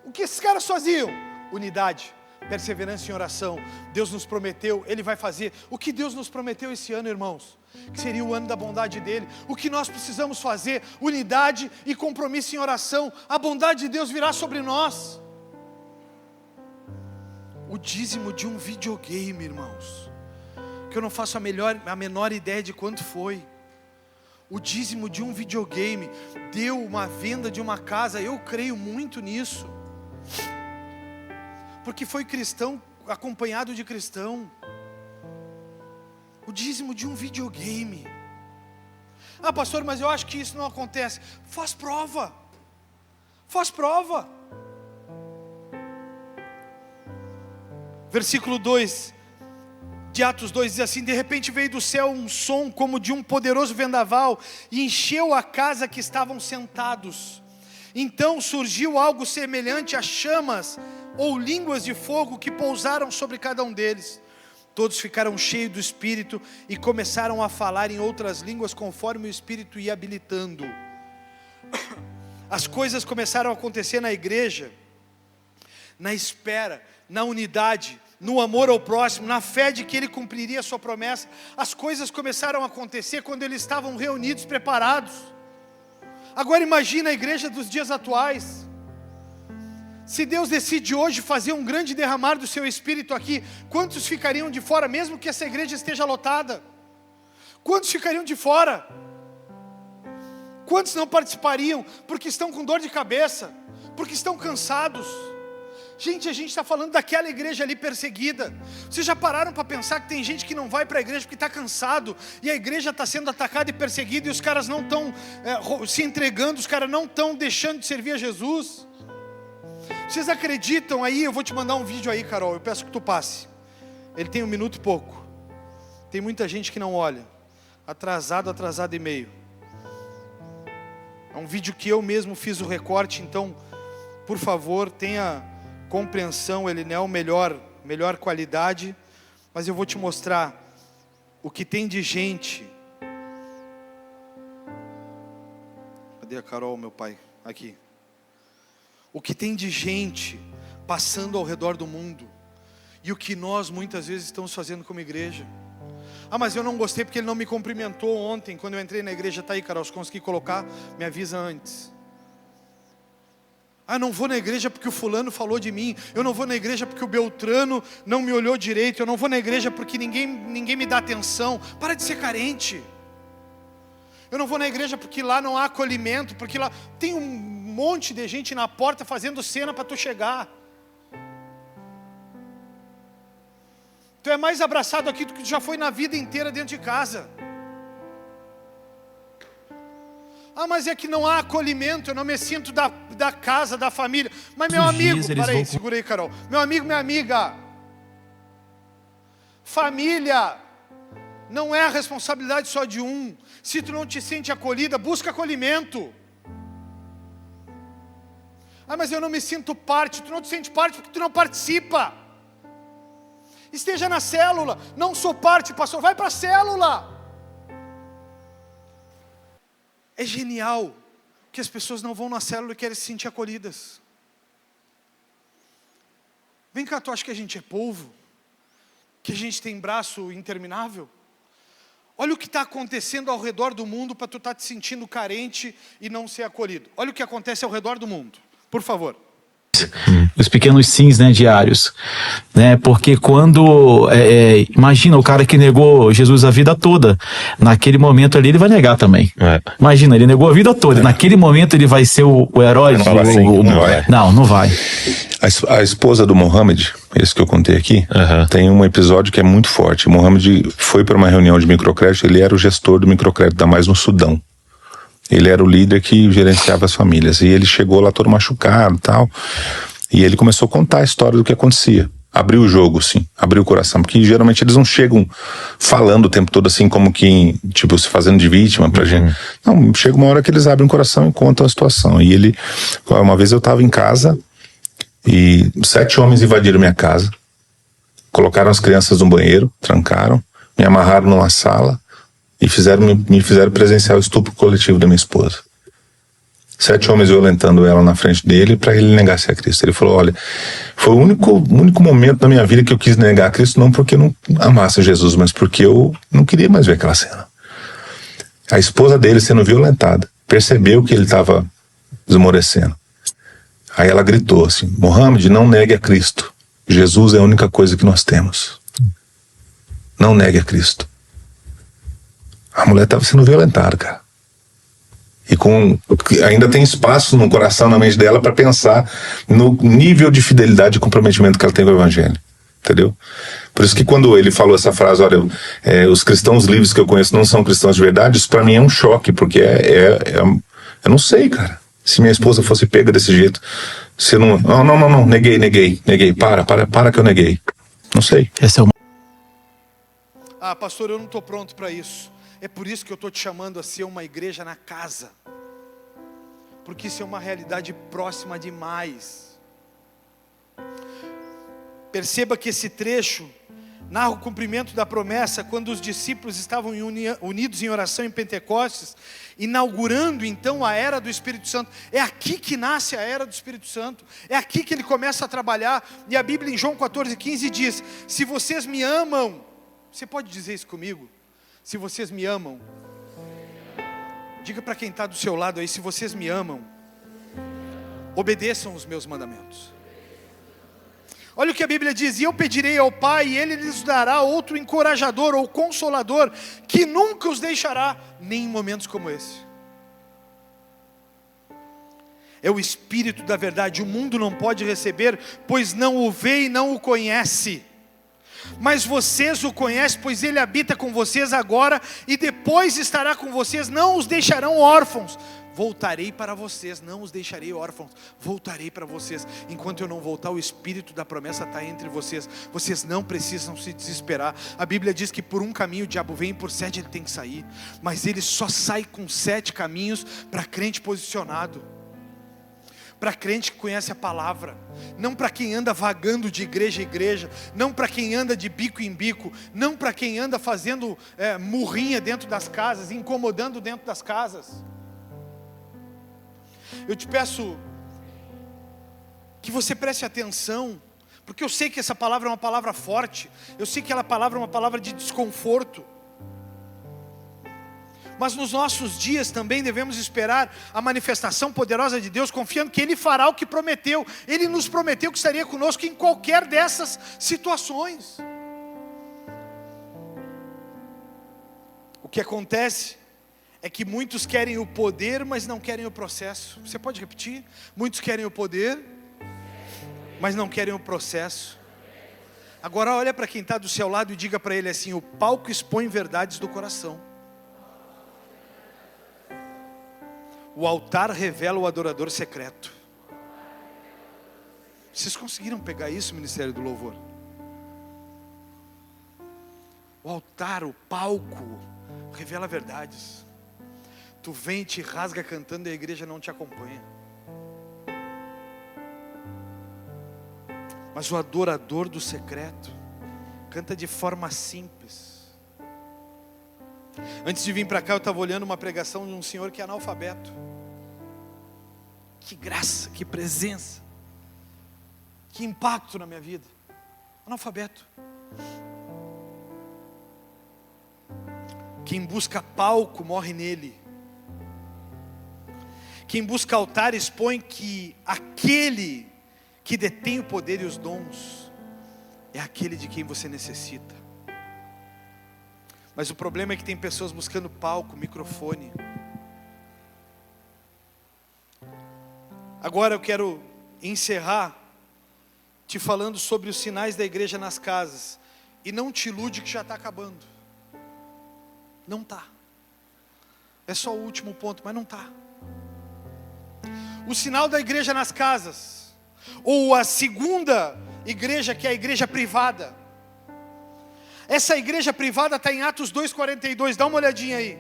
O que esses caras faziam? Unidade, perseverança em oração. Deus nos prometeu, Ele vai fazer. O que Deus nos prometeu esse ano, irmãos? Que seria o ano da bondade dEle. O que nós precisamos fazer? Unidade e compromisso em oração. A bondade de Deus virá sobre nós. O dízimo de um videogame, irmãos, que eu não faço a menor ideia de quanto foi. O dízimo de um videogame deu uma venda de uma casa. Eu creio muito nisso, porque foi cristão acompanhado de cristão. O dízimo de um videogame. Ah, pastor, mas eu acho que isso não acontece. Faz prova. Faz prova. Versículo 2 de Atos 2 diz assim: de repente veio do céu um som como de um poderoso vendaval e encheu a casa que estavam sentados. Então surgiu algo semelhante a chamas ou línguas de fogo que pousaram sobre cada um deles. Todos ficaram cheios do Espírito e começaram a falar em outras línguas conforme o Espírito ia habilitando. As coisas começaram a acontecer na igreja, na espera, na unidade, no amor ao próximo, na fé de que Ele cumpriria a sua promessa. As coisas começaram a acontecer quando eles estavam reunidos, preparados. Agora imagina a igreja dos dias atuais. Se Deus decide hoje fazer um grande derramar do seu Espírito aqui, quantos ficariam de fora, mesmo que essa igreja esteja lotada? Quantos ficariam de fora? Quantos não participariam porque estão com dor de cabeça, porque estão cansados? Gente, a gente está falando daquela igreja ali perseguida. Vocês já pararam para pensar que tem gente que não vai para a igreja porque está cansado, e a igreja está sendo atacada e perseguida, e os caras não estão se entregando, os caras não estão deixando de servir a Jesus? Vocês acreditam aí? Eu vou te mandar um vídeo aí, Carol, eu peço que tu passe. Ele tem 1 minuto e pouco. Tem muita gente que não olha. Atrasado e meio. É um vídeo que eu mesmo fiz o recorte, então, por favor, tenha compreensão. Ele não é o melhor qualidade, mas eu vou te mostrar o que tem de gente. Cadê a Carol, meu pai? Aqui. O que tem de gente passando ao redor do mundo, e o que nós muitas vezes estamos fazendo como igreja. Ah, mas eu não gostei porque ele não me cumprimentou ontem, quando eu entrei na igreja. Tá aí, Carol, se conseguir colocar, me avisa antes. Ah, não vou na igreja porque o fulano falou de mim. Eu não vou na igreja porque o Beltrano não me olhou direito. Eu não vou na igreja porque ninguém me dá atenção. Para de ser carente. Eu não vou na igreja porque lá não há acolhimento, porque lá tem um monte de gente na porta fazendo cena para tu chegar. Tu é mais abraçado aqui do que tu já foi na vida inteira dentro de casa. Ah, mas é que não há acolhimento, eu não me sinto da casa, da família. Mas meu amigo, peraí, segura aí, Carol. Meu amigo, minha amiga, família não é a responsabilidade só de um. Se tu não te sente acolhida, busca acolhimento. Ah, mas eu não me sinto parte. Tu não te sente parte porque tu não participa. Esteja na célula. Não sou parte, pastor, vai para a célula. É genial que as pessoas não vão na célula e querem se sentir acolhidas. Vem cá, tu acha que a gente é polvo? Que a gente tem braço interminável? Olha o que está acontecendo ao redor do mundo para tu estar te sentindo carente e não ser acolhido. Olha o que acontece ao redor do mundo, por favor. Os pequenos sims, né, diários, né, porque quando, imagina o cara que negou Jesus a vida toda, naquele momento ali ele vai negar também. Imagina, ele negou a vida toda, naquele momento ele vai ser o herói. Não vai. A esposa do Mohammed, esse que eu contei aqui, tem um episódio que é muito forte. O Mohammed foi para uma reunião de microcrédito, ele era o gestor do microcrédito da Mais no Sudão. Ele era o líder que gerenciava as famílias. E ele chegou lá todo machucado e tal. E ele começou a contar a história do que acontecia. Abriu o jogo, sim. Abriu o coração. Porque geralmente eles não chegam falando o tempo todo assim, como que, tipo, se fazendo de vítima pra gente. Não, chega uma hora que eles abrem o coração e contam a situação. E ele, uma vez eu tava em casa, E 7 homens invadiram minha casa, colocaram as crianças no banheiro, trancaram, me amarraram numa sala e me fizeram presenciar o estupro coletivo da minha esposa. 7 homens violentando ela na frente dele para ele negar-se a Cristo. Ele falou, olha, foi o único momento da minha vida que eu quis negar a Cristo, não porque eu não amasse Jesus, mas porque eu não queria mais ver aquela cena. A esposa dele sendo violentada, percebeu que ele estava esmorecendo. Aí ela gritou assim, Mohammed, não negue a Cristo. Jesus é a única coisa que nós temos. Não negue a Cristo. A mulher estava sendo violentada, cara. E ainda tem espaço no coração, na mente dela, para pensar no nível de fidelidade e comprometimento que ela tem com o Evangelho. Entendeu? Por isso que quando ele falou essa frase, olha, os cristãos livres que eu conheço não são cristãos de verdade, isso para mim é um choque, porque eu não sei, cara. Se minha esposa fosse pega desse jeito, se eu não, neguei, para que eu neguei. Não sei. Esse é o... Ah, pastor, eu não estou pronto para isso. É por isso que eu estou te chamando a ser uma igreja na casa. Porque isso é uma realidade próxima demais. Perceba que esse trecho narra o cumprimento da promessa quando os discípulos estavam unidos em oração em Pentecostes, inaugurando então a era do Espírito Santo. É aqui que nasce a era do Espírito Santo. É aqui que ele começa a trabalhar. E a Bíblia em João 14,15 diz, se vocês me amam, você pode dizer isso comigo? Se vocês me amam, diga para quem está do seu lado aí, se vocês me amam, obedeçam os meus mandamentos. Olha o que a Bíblia diz, e eu pedirei ao Pai, e Ele lhes dará outro encorajador ou consolador, que nunca os deixará, nem em momentos como esse. É o Espírito da verdade, o mundo não pode receber, pois não o vê e não o conhece. Mas vocês o conhecem, pois Ele habita com vocês agora e depois estará com vocês, não os deixarão órfãos. Voltarei para vocês, não os deixarei órfãos, voltarei para vocês. Enquanto eu não voltar, o Espírito da promessa está entre vocês. Vocês não precisam se desesperar. A Bíblia diz que por um caminho o diabo vem, por 7 ele tem que sair. Mas ele só sai com 7 caminhos para crente posicionado. Para crente que conhece a palavra, não para quem anda vagando de igreja em igreja, não para quem anda de bico em bico, não para quem anda fazendo murrinha dentro das casas, incomodando dentro das casas. Eu te peço que você preste atenção, porque eu sei que essa palavra é uma palavra forte, eu sei que ela palavra é uma palavra de desconforto. Mas nos nossos dias também devemos esperar a manifestação poderosa de Deus, confiando que Ele fará o que prometeu. Ele nos prometeu que estaria conosco em qualquer dessas situações. O que acontece é que muitos querem o poder, mas não querem o processo. Você pode repetir? Muitos querem o poder, mas não querem o processo. Agora olha para quem está do seu lado e diga para ele assim, o palco expõe verdades do coração. O altar revela o adorador secreto. Vocês conseguiram pegar isso, Ministério do Louvor? O altar, o palco, revela verdades. Tu vem e te rasga cantando e a igreja não te acompanha. Mas o adorador do secreto canta de forma simples. Antes de vir para cá eu estava olhando uma pregação de um senhor que é analfabeto. Que graça, que presença, que impacto na minha vida. Analfabeto. Quem busca palco morre nele. Quem busca altar expõe que aquele que detém o poder e os dons é aquele de quem você necessita. Mas o problema é que tem pessoas buscando palco, microfone. Agora eu quero encerrar te falando sobre os sinais da igreja nas casas. E não te ilude que já está acabando. Não está. É só o último ponto, mas não está. O sinal da igreja nas casas, ou a segunda igreja, que é a igreja privada. Essa igreja privada está em Atos 2,42, dá uma olhadinha aí.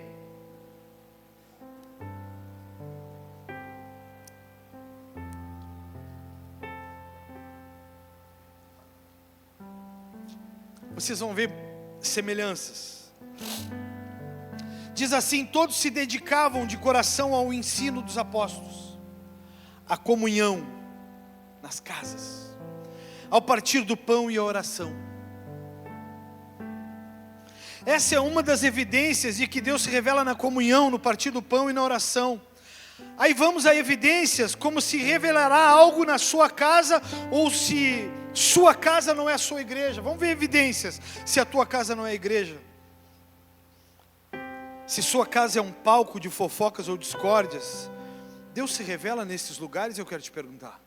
vocês vão ver semelhanças. Diz assim: todos se dedicavam de coração ao ensino dos apóstolos, à comunhão nas casas, ao partir do pão e à oração. Essa é uma das evidências de que Deus se revela na comunhão, no partir do pão e na oração. Aí vamos a evidências, como se revelará algo na sua casa, ou se sua casa não é a sua igreja. Vamos ver evidências, se a tua casa não é a igreja. Se sua casa é um palco de fofocas ou discórdias, Deus se revela nesses lugares? Eu quero te perguntar.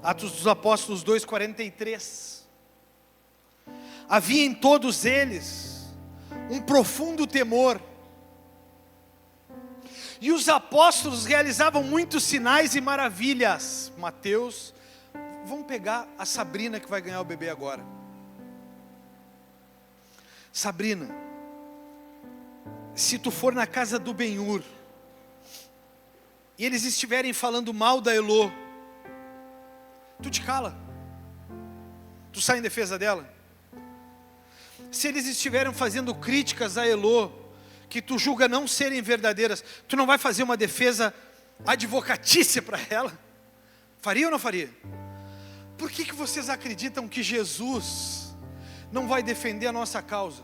Atos dos Apóstolos 2:43. Havia em todos eles um profundo temor, e os apóstolos realizavam muitos sinais e maravilhas. Mateus, vamos pegar a Sabrina que vai ganhar o bebê agora. Sabrina, se tu for na casa do Benhur, e eles estiverem falando mal da Elô, tu te cala? Tu sai em defesa dela? Se eles estiverem fazendo críticas a Elô, que tu julga não serem verdadeiras, tu não vai fazer uma defesa advocatícia para ela? Faria ou não faria? Por que vocês acreditam que Jesus não vai defender a nossa causa?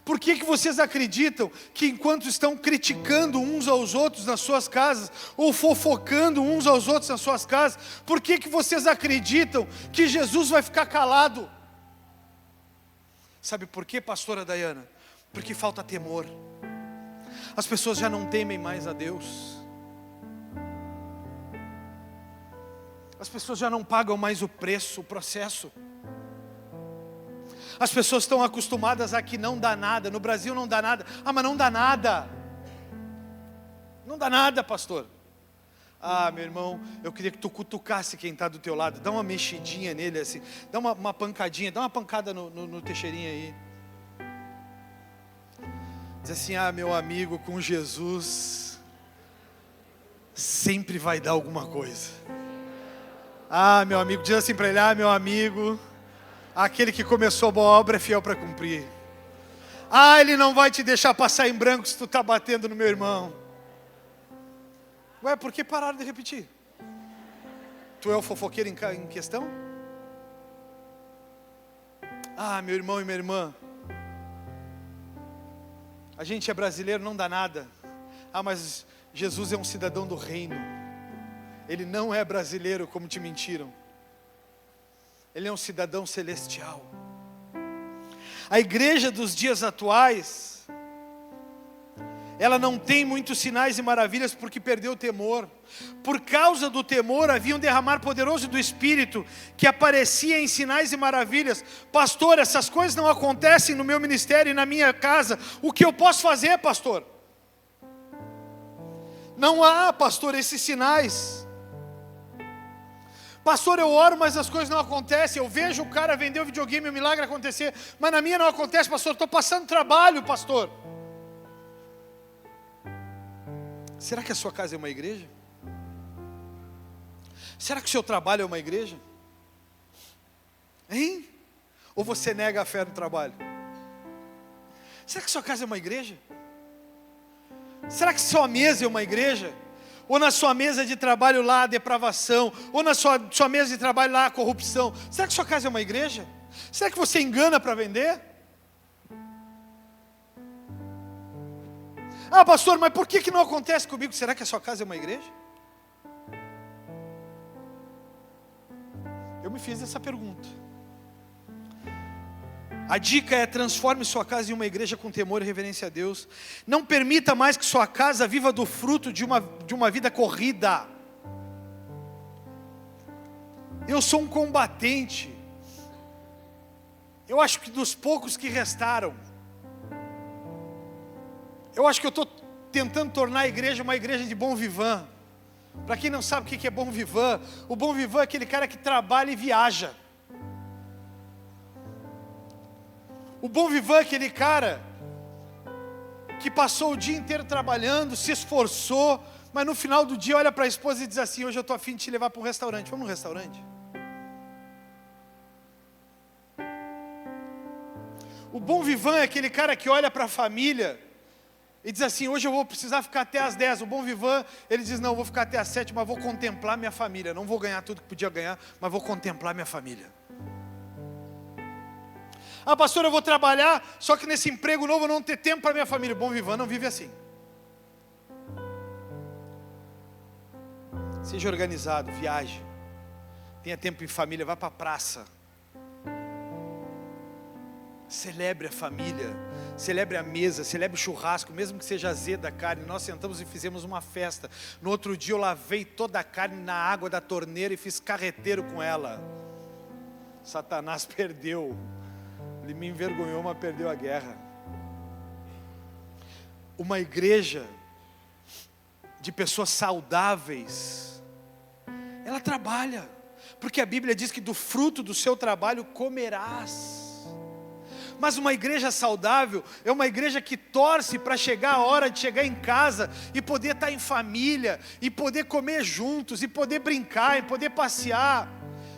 Por que vocês acreditam que enquanto estão criticando uns aos outros nas suas casas, ou fofocando uns aos outros nas suas casas, por que vocês acreditam que Jesus vai ficar calado? Sabe por quê, pastora Dayana? Porque falta temor. As pessoas já não temem mais a Deus. As pessoas já não pagam mais o preço, o processo. As pessoas estão acostumadas a que não dá nada. No Brasil não dá nada. Ah, mas não dá nada. Não dá nada, pastor. Ah, meu irmão, eu queria que tu cutucasse quem está do teu lado. Dá uma mexidinha nele assim. Dá uma pancadinha. Dá uma pancada no Teixeirinha aí. Diz assim: ah, meu amigo, com Jesus sempre vai dar alguma coisa. Ah, meu amigo, diz assim para ele: ah, meu amigo, aquele que começou a boa obra é fiel para cumprir. Ah, ele não vai te deixar passar em branco se tu está batendo no meu irmão. Ué, por que pararam de repetir? Tu é o fofoqueiro em questão? Ah, meu irmão e minha irmã, a gente é brasileiro, não dá nada. Ah, mas Jesus é um cidadão do reino. Ele não é brasileiro como te mentiram. Ele é um cidadão celestial. A igreja dos dias atuais, ela não tem muitos sinais e maravilhas porque perdeu o temor. Por causa do temor, havia um derramar poderoso do Espírito que aparecia em sinais e maravilhas. Pastor, essas coisas não acontecem no meu ministério e na minha casa. O que eu posso fazer, pastor? Não há, pastor, esses sinais. Pastor, eu oro, mas as coisas não acontecem. Eu vejo o cara vender o videogame e o milagre acontecer, mas na minha não acontece, pastor. Estou passando trabalho, pastor. Será que a sua casa é uma igreja? Será que o seu trabalho é uma igreja? Hein? Ou você nega a fé no trabalho? Será que a sua casa é uma igreja? Será que sua mesa é uma igreja? Ou na sua mesa de trabalho lá a depravação? Ou na sua mesa de trabalho lá a corrupção? Será que sua casa é uma igreja? Será que você engana para vender? Ah, pastor, mas por que não acontece comigo? Será que a sua casa é uma igreja? Eu me fiz essa pergunta. A dica é: transforme sua casa em uma igreja com temor e reverência a Deus. Não permita mais que sua casa viva do fruto de uma vida corrida. Eu sou um combatente. Eu acho que dos poucos que restaram, eu acho que eu estou tentando tornar a igreja uma igreja de bom vivant. Para quem não sabe o que é bom vivant, o bom vivant é aquele cara que trabalha e viaja. O bom vivant é aquele cara que passou o dia inteiro trabalhando, se esforçou, mas no final do dia olha para a esposa e diz assim: hoje eu estou a fim de te levar para um restaurante. Vamos no restaurante? O bom vivant é aquele cara que olha para a família e diz assim, hoje eu vou precisar ficar até às 10. O bom vivant, ele diz, não, eu vou ficar até às 7, mas vou contemplar minha família. Não vou ganhar tudo que podia ganhar, mas vou contemplar minha família. Ah, pastor, eu vou trabalhar, só que nesse emprego novo eu não vou ter tempo para minha família. O bom vivant não vive assim. Seja organizado, viaje. Tenha tempo em família, vá para a praça. Celebre a família, celebre a mesa, celebre o churrasco, mesmo que seja azeda a carne. Nós sentamos e fizemos uma festa. No outro dia eu lavei toda a carne na água da torneira e fiz carreteiro com ela. Satanás perdeu. Ele me envergonhou, mas perdeu a guerra. Uma igreja de pessoas saudáveis, ela trabalha, porque a Bíblia diz que do fruto do seu trabalho comerás. Mas uma igreja saudável é uma igreja que torce para chegar a hora de chegar em casa e poder estar em família, e poder comer juntos, e poder brincar, e poder passear.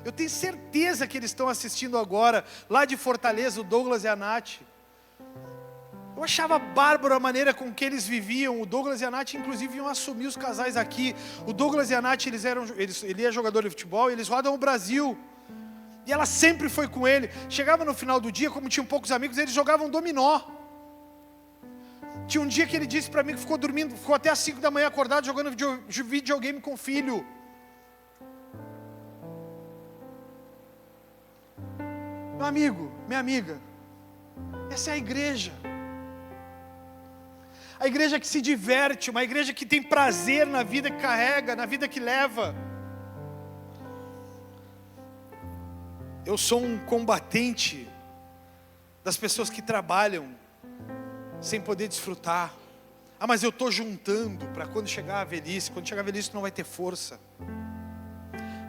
Eu tenho certeza que eles estão assistindo agora, lá de Fortaleza, o Douglas e a Nath. Eu achava bárbaro a maneira com que eles viviam. O Douglas e a Nath, inclusive, iam assumir os casais aqui. O Douglas e a Nath, ele é jogador de futebol, eles rodam o Brasil. E ela sempre foi com ele. Chegava no final do dia, como tinham poucos amigos, eles jogavam dominó. Tinha um dia que ele disse para mim que ficou dormindo, ficou até às 5 da manhã acordado, jogando videogame com o filho. Meu amigo, minha amiga, essa é a igreja. A igreja que se diverte, uma igreja que tem prazer na vida que carrega, na vida que leva. Eu sou um combatente das pessoas que trabalham sem poder desfrutar. Ah, mas eu estou juntando para quando chegar a velhice. Quando chegar a velhice tu não vai ter força.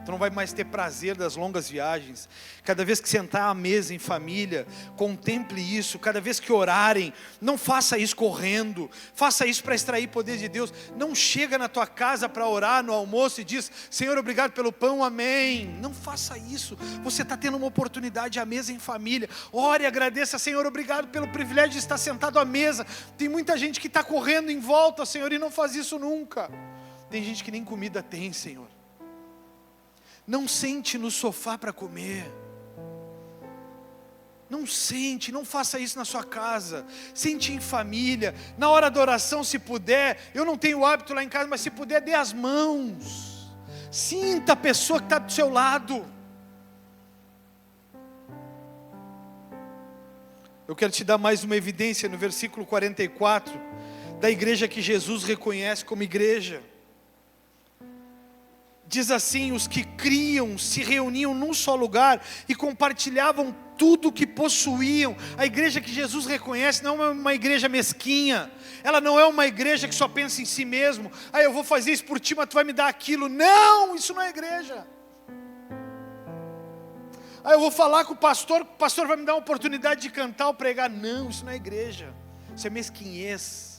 Tu não vai mais ter prazer das longas viagens. Cada vez que sentar à mesa em família, contemple isso. Cada vez que orarem, não faça isso correndo. Faça isso para extrair poder de Deus. Não chega na tua casa para orar no almoço e diz, Senhor, obrigado pelo pão, amém. Não faça isso. Você está tendo uma oportunidade à mesa em família. Ore e agradeça, Senhor, obrigado pelo privilégio de estar sentado à mesa. Tem muita gente que está correndo em volta, Senhor, e não faz isso nunca. Tem gente que nem comida tem, Senhor. Não sente no sofá para comer. Não sente, não faça isso na sua casa. Sente em família. Na hora da oração, se puder. Eu não tenho hábito lá em casa, mas se puder, dê as mãos. Sinta a pessoa que está do seu lado. Eu quero te dar mais uma evidência no versículo 44, da igreja que Jesus reconhece como igreja. Diz assim, os que criam se reuniam num só lugar e compartilhavam tudo o que possuíam. A igreja que Jesus reconhece não é uma igreja mesquinha. Ela não é uma igreja que só pensa em si mesmo. Ah, eu vou fazer isso por ti, mas tu vai me dar aquilo. Não, isso não é igreja. Ah, eu vou falar com o pastor vai me dar uma oportunidade de cantar ou pregar. Não, isso não é igreja. Isso é mesquinhez.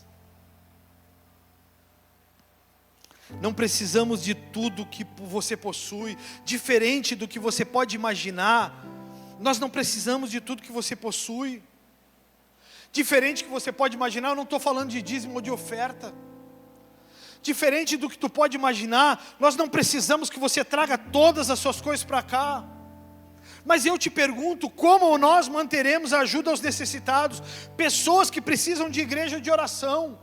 Não precisamos de tudo que você possui, diferente do que você pode imaginar. Nós não precisamos de tudo que você possui. Diferente do que você pode imaginar, eu não estou falando de dízimo ou de oferta. Diferente do que tu pode imaginar, nós não precisamos que você traga todas as suas coisas para cá. Mas eu te pergunto, como nós manteremos a ajuda aos necessitados? Pessoas que precisam de igreja de oração.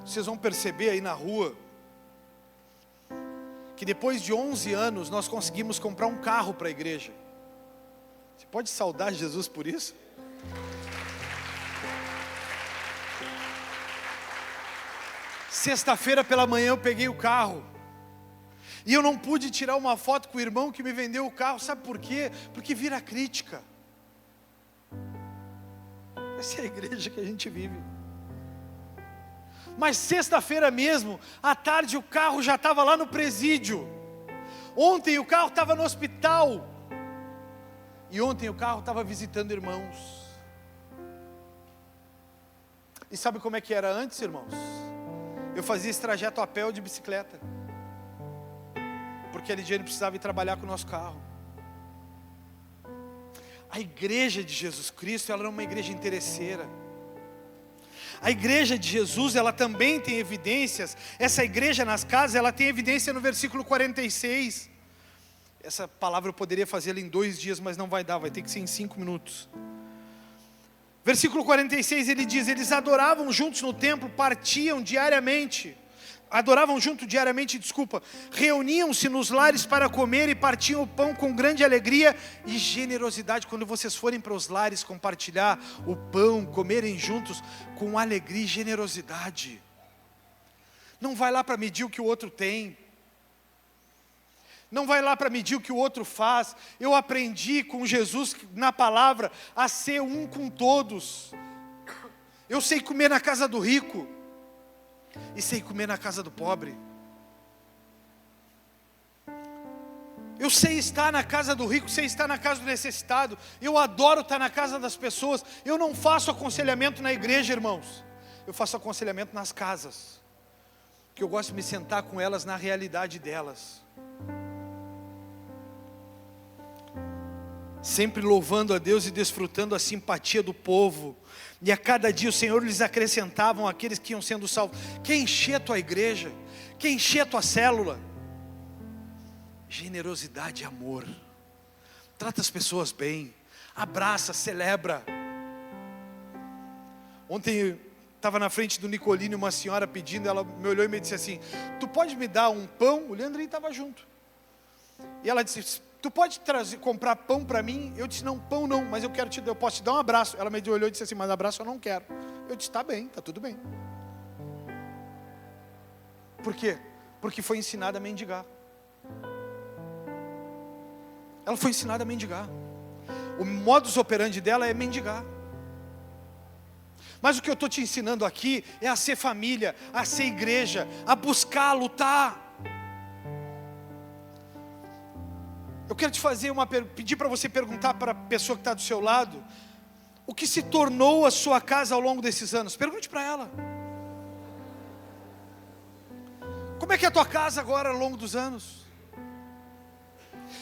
Vocês vão perceber aí na rua, que depois de 11 anos, nós conseguimos comprar um carro para a igreja. Você pode saudar Jesus por isso? Sexta-feira pela manhã eu peguei o carro. E eu não pude tirar uma foto com o irmão que me vendeu o carro. Sabe por quê? Porque vira crítica. Essa é a igreja que a gente vive. Mas sexta-feira mesmo, à tarde o carro já estava lá no presídio. Ontem o carro estava no hospital. E ontem o carro estava visitando irmãos. E sabe como é que era antes, irmãos? Eu fazia esse trajeto a pé ou de bicicleta. Porque a Lidiane precisava ir trabalhar com o nosso carro. A igreja de Jesus Cristo, ela é uma igreja interesseira. A igreja de Jesus, ela também tem evidências. Essa igreja nas casas, ela tem evidência no versículo 46. Essa palavra eu poderia fazê-la em 2 dias, mas não vai dar, vai ter que ser em 5 minutos. Versículo 46, ele diz: eles adoravam juntos no templo, partiam diariamente. Reuniam-se nos lares para comer e partiam o pão com grande alegria e generosidade. Quando vocês forem para os lares compartilhar o pão, comerem juntos com alegria e generosidade. Não vai lá para medir o que o outro tem. Não vai lá para medir o que o outro faz. Eu aprendi com Jesus na palavra a ser um com todos. Eu sei comer na casa do rico e sei comer na casa do pobre. Eu sei estar na casa do rico, sei estar na casa do necessitado. Eu adoro estar na casa das pessoas. Eu não faço aconselhamento na igreja, irmãos. Eu faço aconselhamento nas casas, que eu gosto de me sentar com elas na realidade delas. Sempre louvando a Deus e desfrutando a simpatia do povo. E a cada dia o Senhor lhes acrescentavam aqueles que iam sendo salvos. Quer encher a tua igreja? Quer encher a tua célula? Generosidade e amor. Trata as pessoas bem. Abraça, celebra. Ontem estava na frente do Nicolini uma senhora pedindo. Ela me olhou e me disse assim: tu pode me dar um pão? O Leandrinho estava junto. E ela disse: tu pode comprar pão para mim? Eu disse: não, pão não, mas eu posso te dar um abraço. Ela me olhou e disse assim: mas abraço eu não quero. Eu disse: tá bem, tá tudo bem. Por quê? Porque foi ensinada a mendigar. Ela foi ensinada a mendigar. O modus operandi dela é mendigar. Mas o que eu estou te ensinando aqui é a ser família, a ser igreja, a buscar, a lutar. Eu quero te pedir para você perguntar para a pessoa que está do seu lado: o que se tornou a sua casa ao longo desses anos? Pergunte para ela. Como é que é a tua casa agora ao longo dos anos?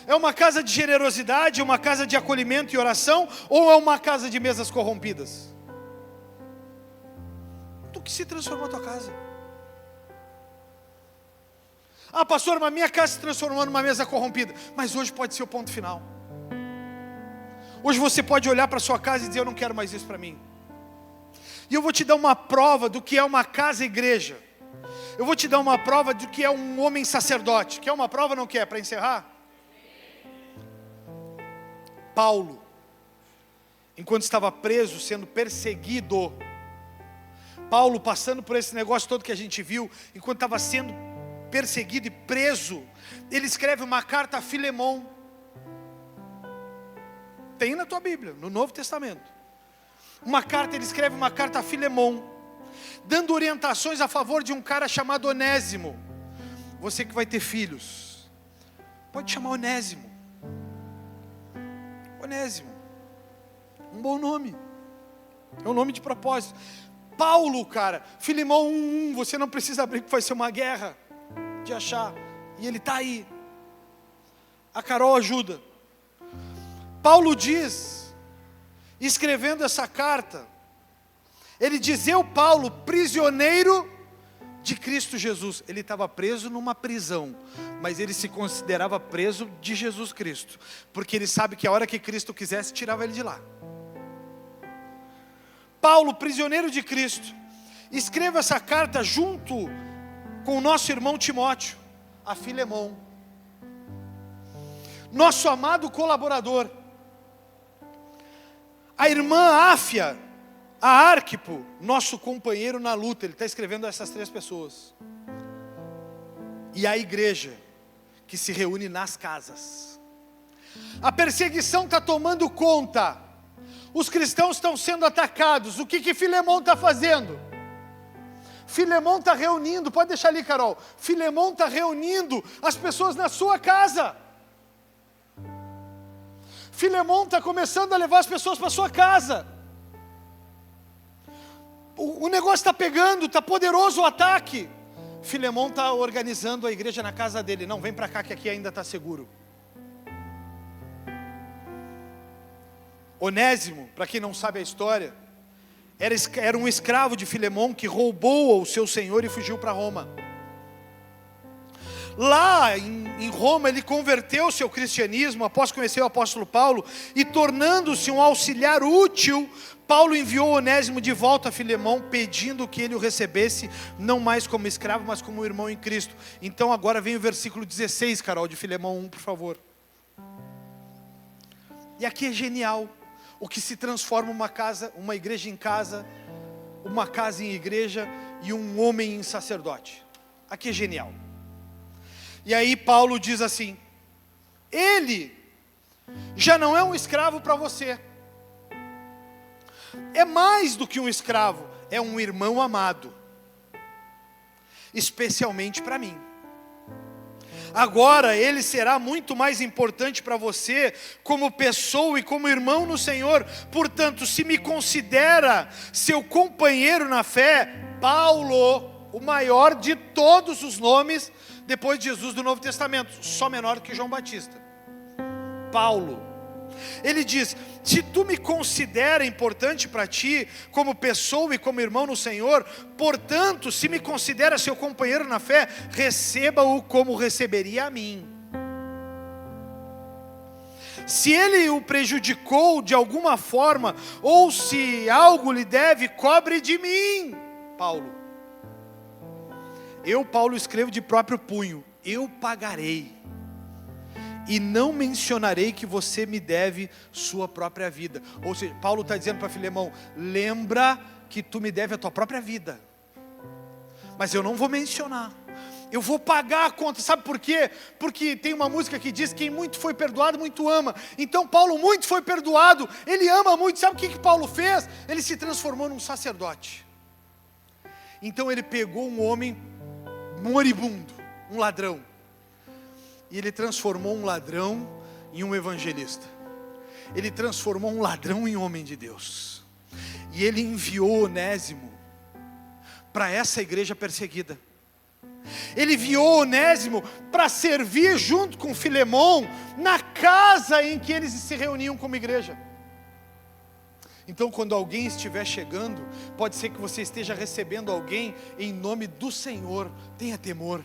É uma casa de generosidade, uma casa de acolhimento e oração, ou é uma casa de mesas corrompidas? Do que se transformou a tua casa? Ah, pastor, mas minha casa se transformou numa mesa corrompida. Mas hoje pode ser o ponto final. Hoje você pode olhar para a sua casa e dizer: eu não quero mais isso para mim. E eu vou te dar uma prova do que é uma casa-igreja. Eu vou te dar uma prova do que é um homem sacerdote. Quer uma prova ou não quer, para encerrar? Paulo, enquanto estava preso, sendo perseguido, Paulo passando por esse negócio todo que a gente viu, enquanto estava sendo perseguido e preso, ele escreve uma carta a Filemon. Tem na tua Bíblia, no Novo Testamento. Ele escreve uma carta a Filemon, dando orientações a favor de um cara chamado Onésimo. Você que vai ter filhos, pode chamar Onésimo. Onésimo, um bom nome, é um nome de propósito. Paulo, cara, Filemon 1:1, você não precisa abrir, porque vai ser uma guerra de achar, e ele está aí. A Carol ajuda. Paulo diz, escrevendo essa carta, ele diz: eu, Paulo, prisioneiro de Cristo Jesus. Ele estava preso numa prisão, mas ele se considerava preso de Jesus Cristo, porque ele sabe que a hora que Cristo quisesse, tirava ele de lá. Paulo, prisioneiro de Cristo, escreva essa carta junto com o nosso irmão Timóteo, a Filemon, nosso amado colaborador. A irmã Áfia, a Arquipo, nosso companheiro na luta. Ele está escrevendo a essas 3 pessoas. E a igreja que se reúne nas casas. A perseguição está tomando conta. Os cristãos estão sendo atacados. O que Filemon está fazendo? Filemon está reunindo, pode deixar ali, Carol. Filemon está reunindo as pessoas na sua casa. Filemon está começando a levar as pessoas para a sua casa. O negócio está pegando, está poderoso o ataque. Filemon está organizando a igreja na casa dele. Não, vem para cá que aqui ainda está seguro. Onésimo, para quem não sabe a história, era um escravo de Filemão que roubou o seu senhor e fugiu para Roma. Lá em Roma ele converteu-se ao cristianismo após conhecer o apóstolo Paulo, e tornando-se um auxiliar útil, Paulo enviou Onésimo de volta a Filemão, pedindo que ele o recebesse, não mais como escravo, mas como irmão em Cristo. Então agora vem o versículo 16, Carol, de Filemão 1, por favor. E aqui é genial, o que se transforma uma igreja em casa, uma casa em igreja e um homem em sacerdote. Aqui é genial. E aí Paulo diz assim: ele já não é um escravo para você, é mais do que um escravo, é um irmão amado, especialmente para mim. Agora ele será muito mais importante para você como pessoa e como irmão no Senhor. Portanto, se me considera seu companheiro na fé, Paulo, o maior de todos os nomes depois de Jesus do Novo Testamento, só menor que João Batista, Paulo, ele diz: se tu me considera importante para ti, como pessoa e como irmão no Senhor, portanto, se me considera seu companheiro na fé, receba-o como receberia a mim. Se ele o prejudicou de alguma forma, ou se algo lhe deve, cobre de mim. Paulo: eu, Paulo, escrevo de próprio punho, eu pagarei, e não mencionarei que você me deve sua própria vida. Ou seja, Paulo está dizendo para Filemão: lembra que tu me deve a tua própria vida, mas eu não vou mencionar, eu vou pagar a conta. Sabe por quê? Porque tem uma música que diz: quem muito foi perdoado, muito ama. Então Paulo muito foi perdoado, ele ama muito. Sabe o que Paulo fez? Ele se transformou num sacerdote. Então ele pegou um homem moribundo, um ladrão, e ele transformou um ladrão em um evangelista. Ele transformou um ladrão em homem de Deus. E ele enviou Onésimo para essa igreja perseguida. Ele enviou Onésimo para servir junto com Filemão na casa em que eles se reuniam como igreja. Então, quando alguém estiver chegando, pode ser que você esteja recebendo alguém em nome do Senhor. Tenha temor.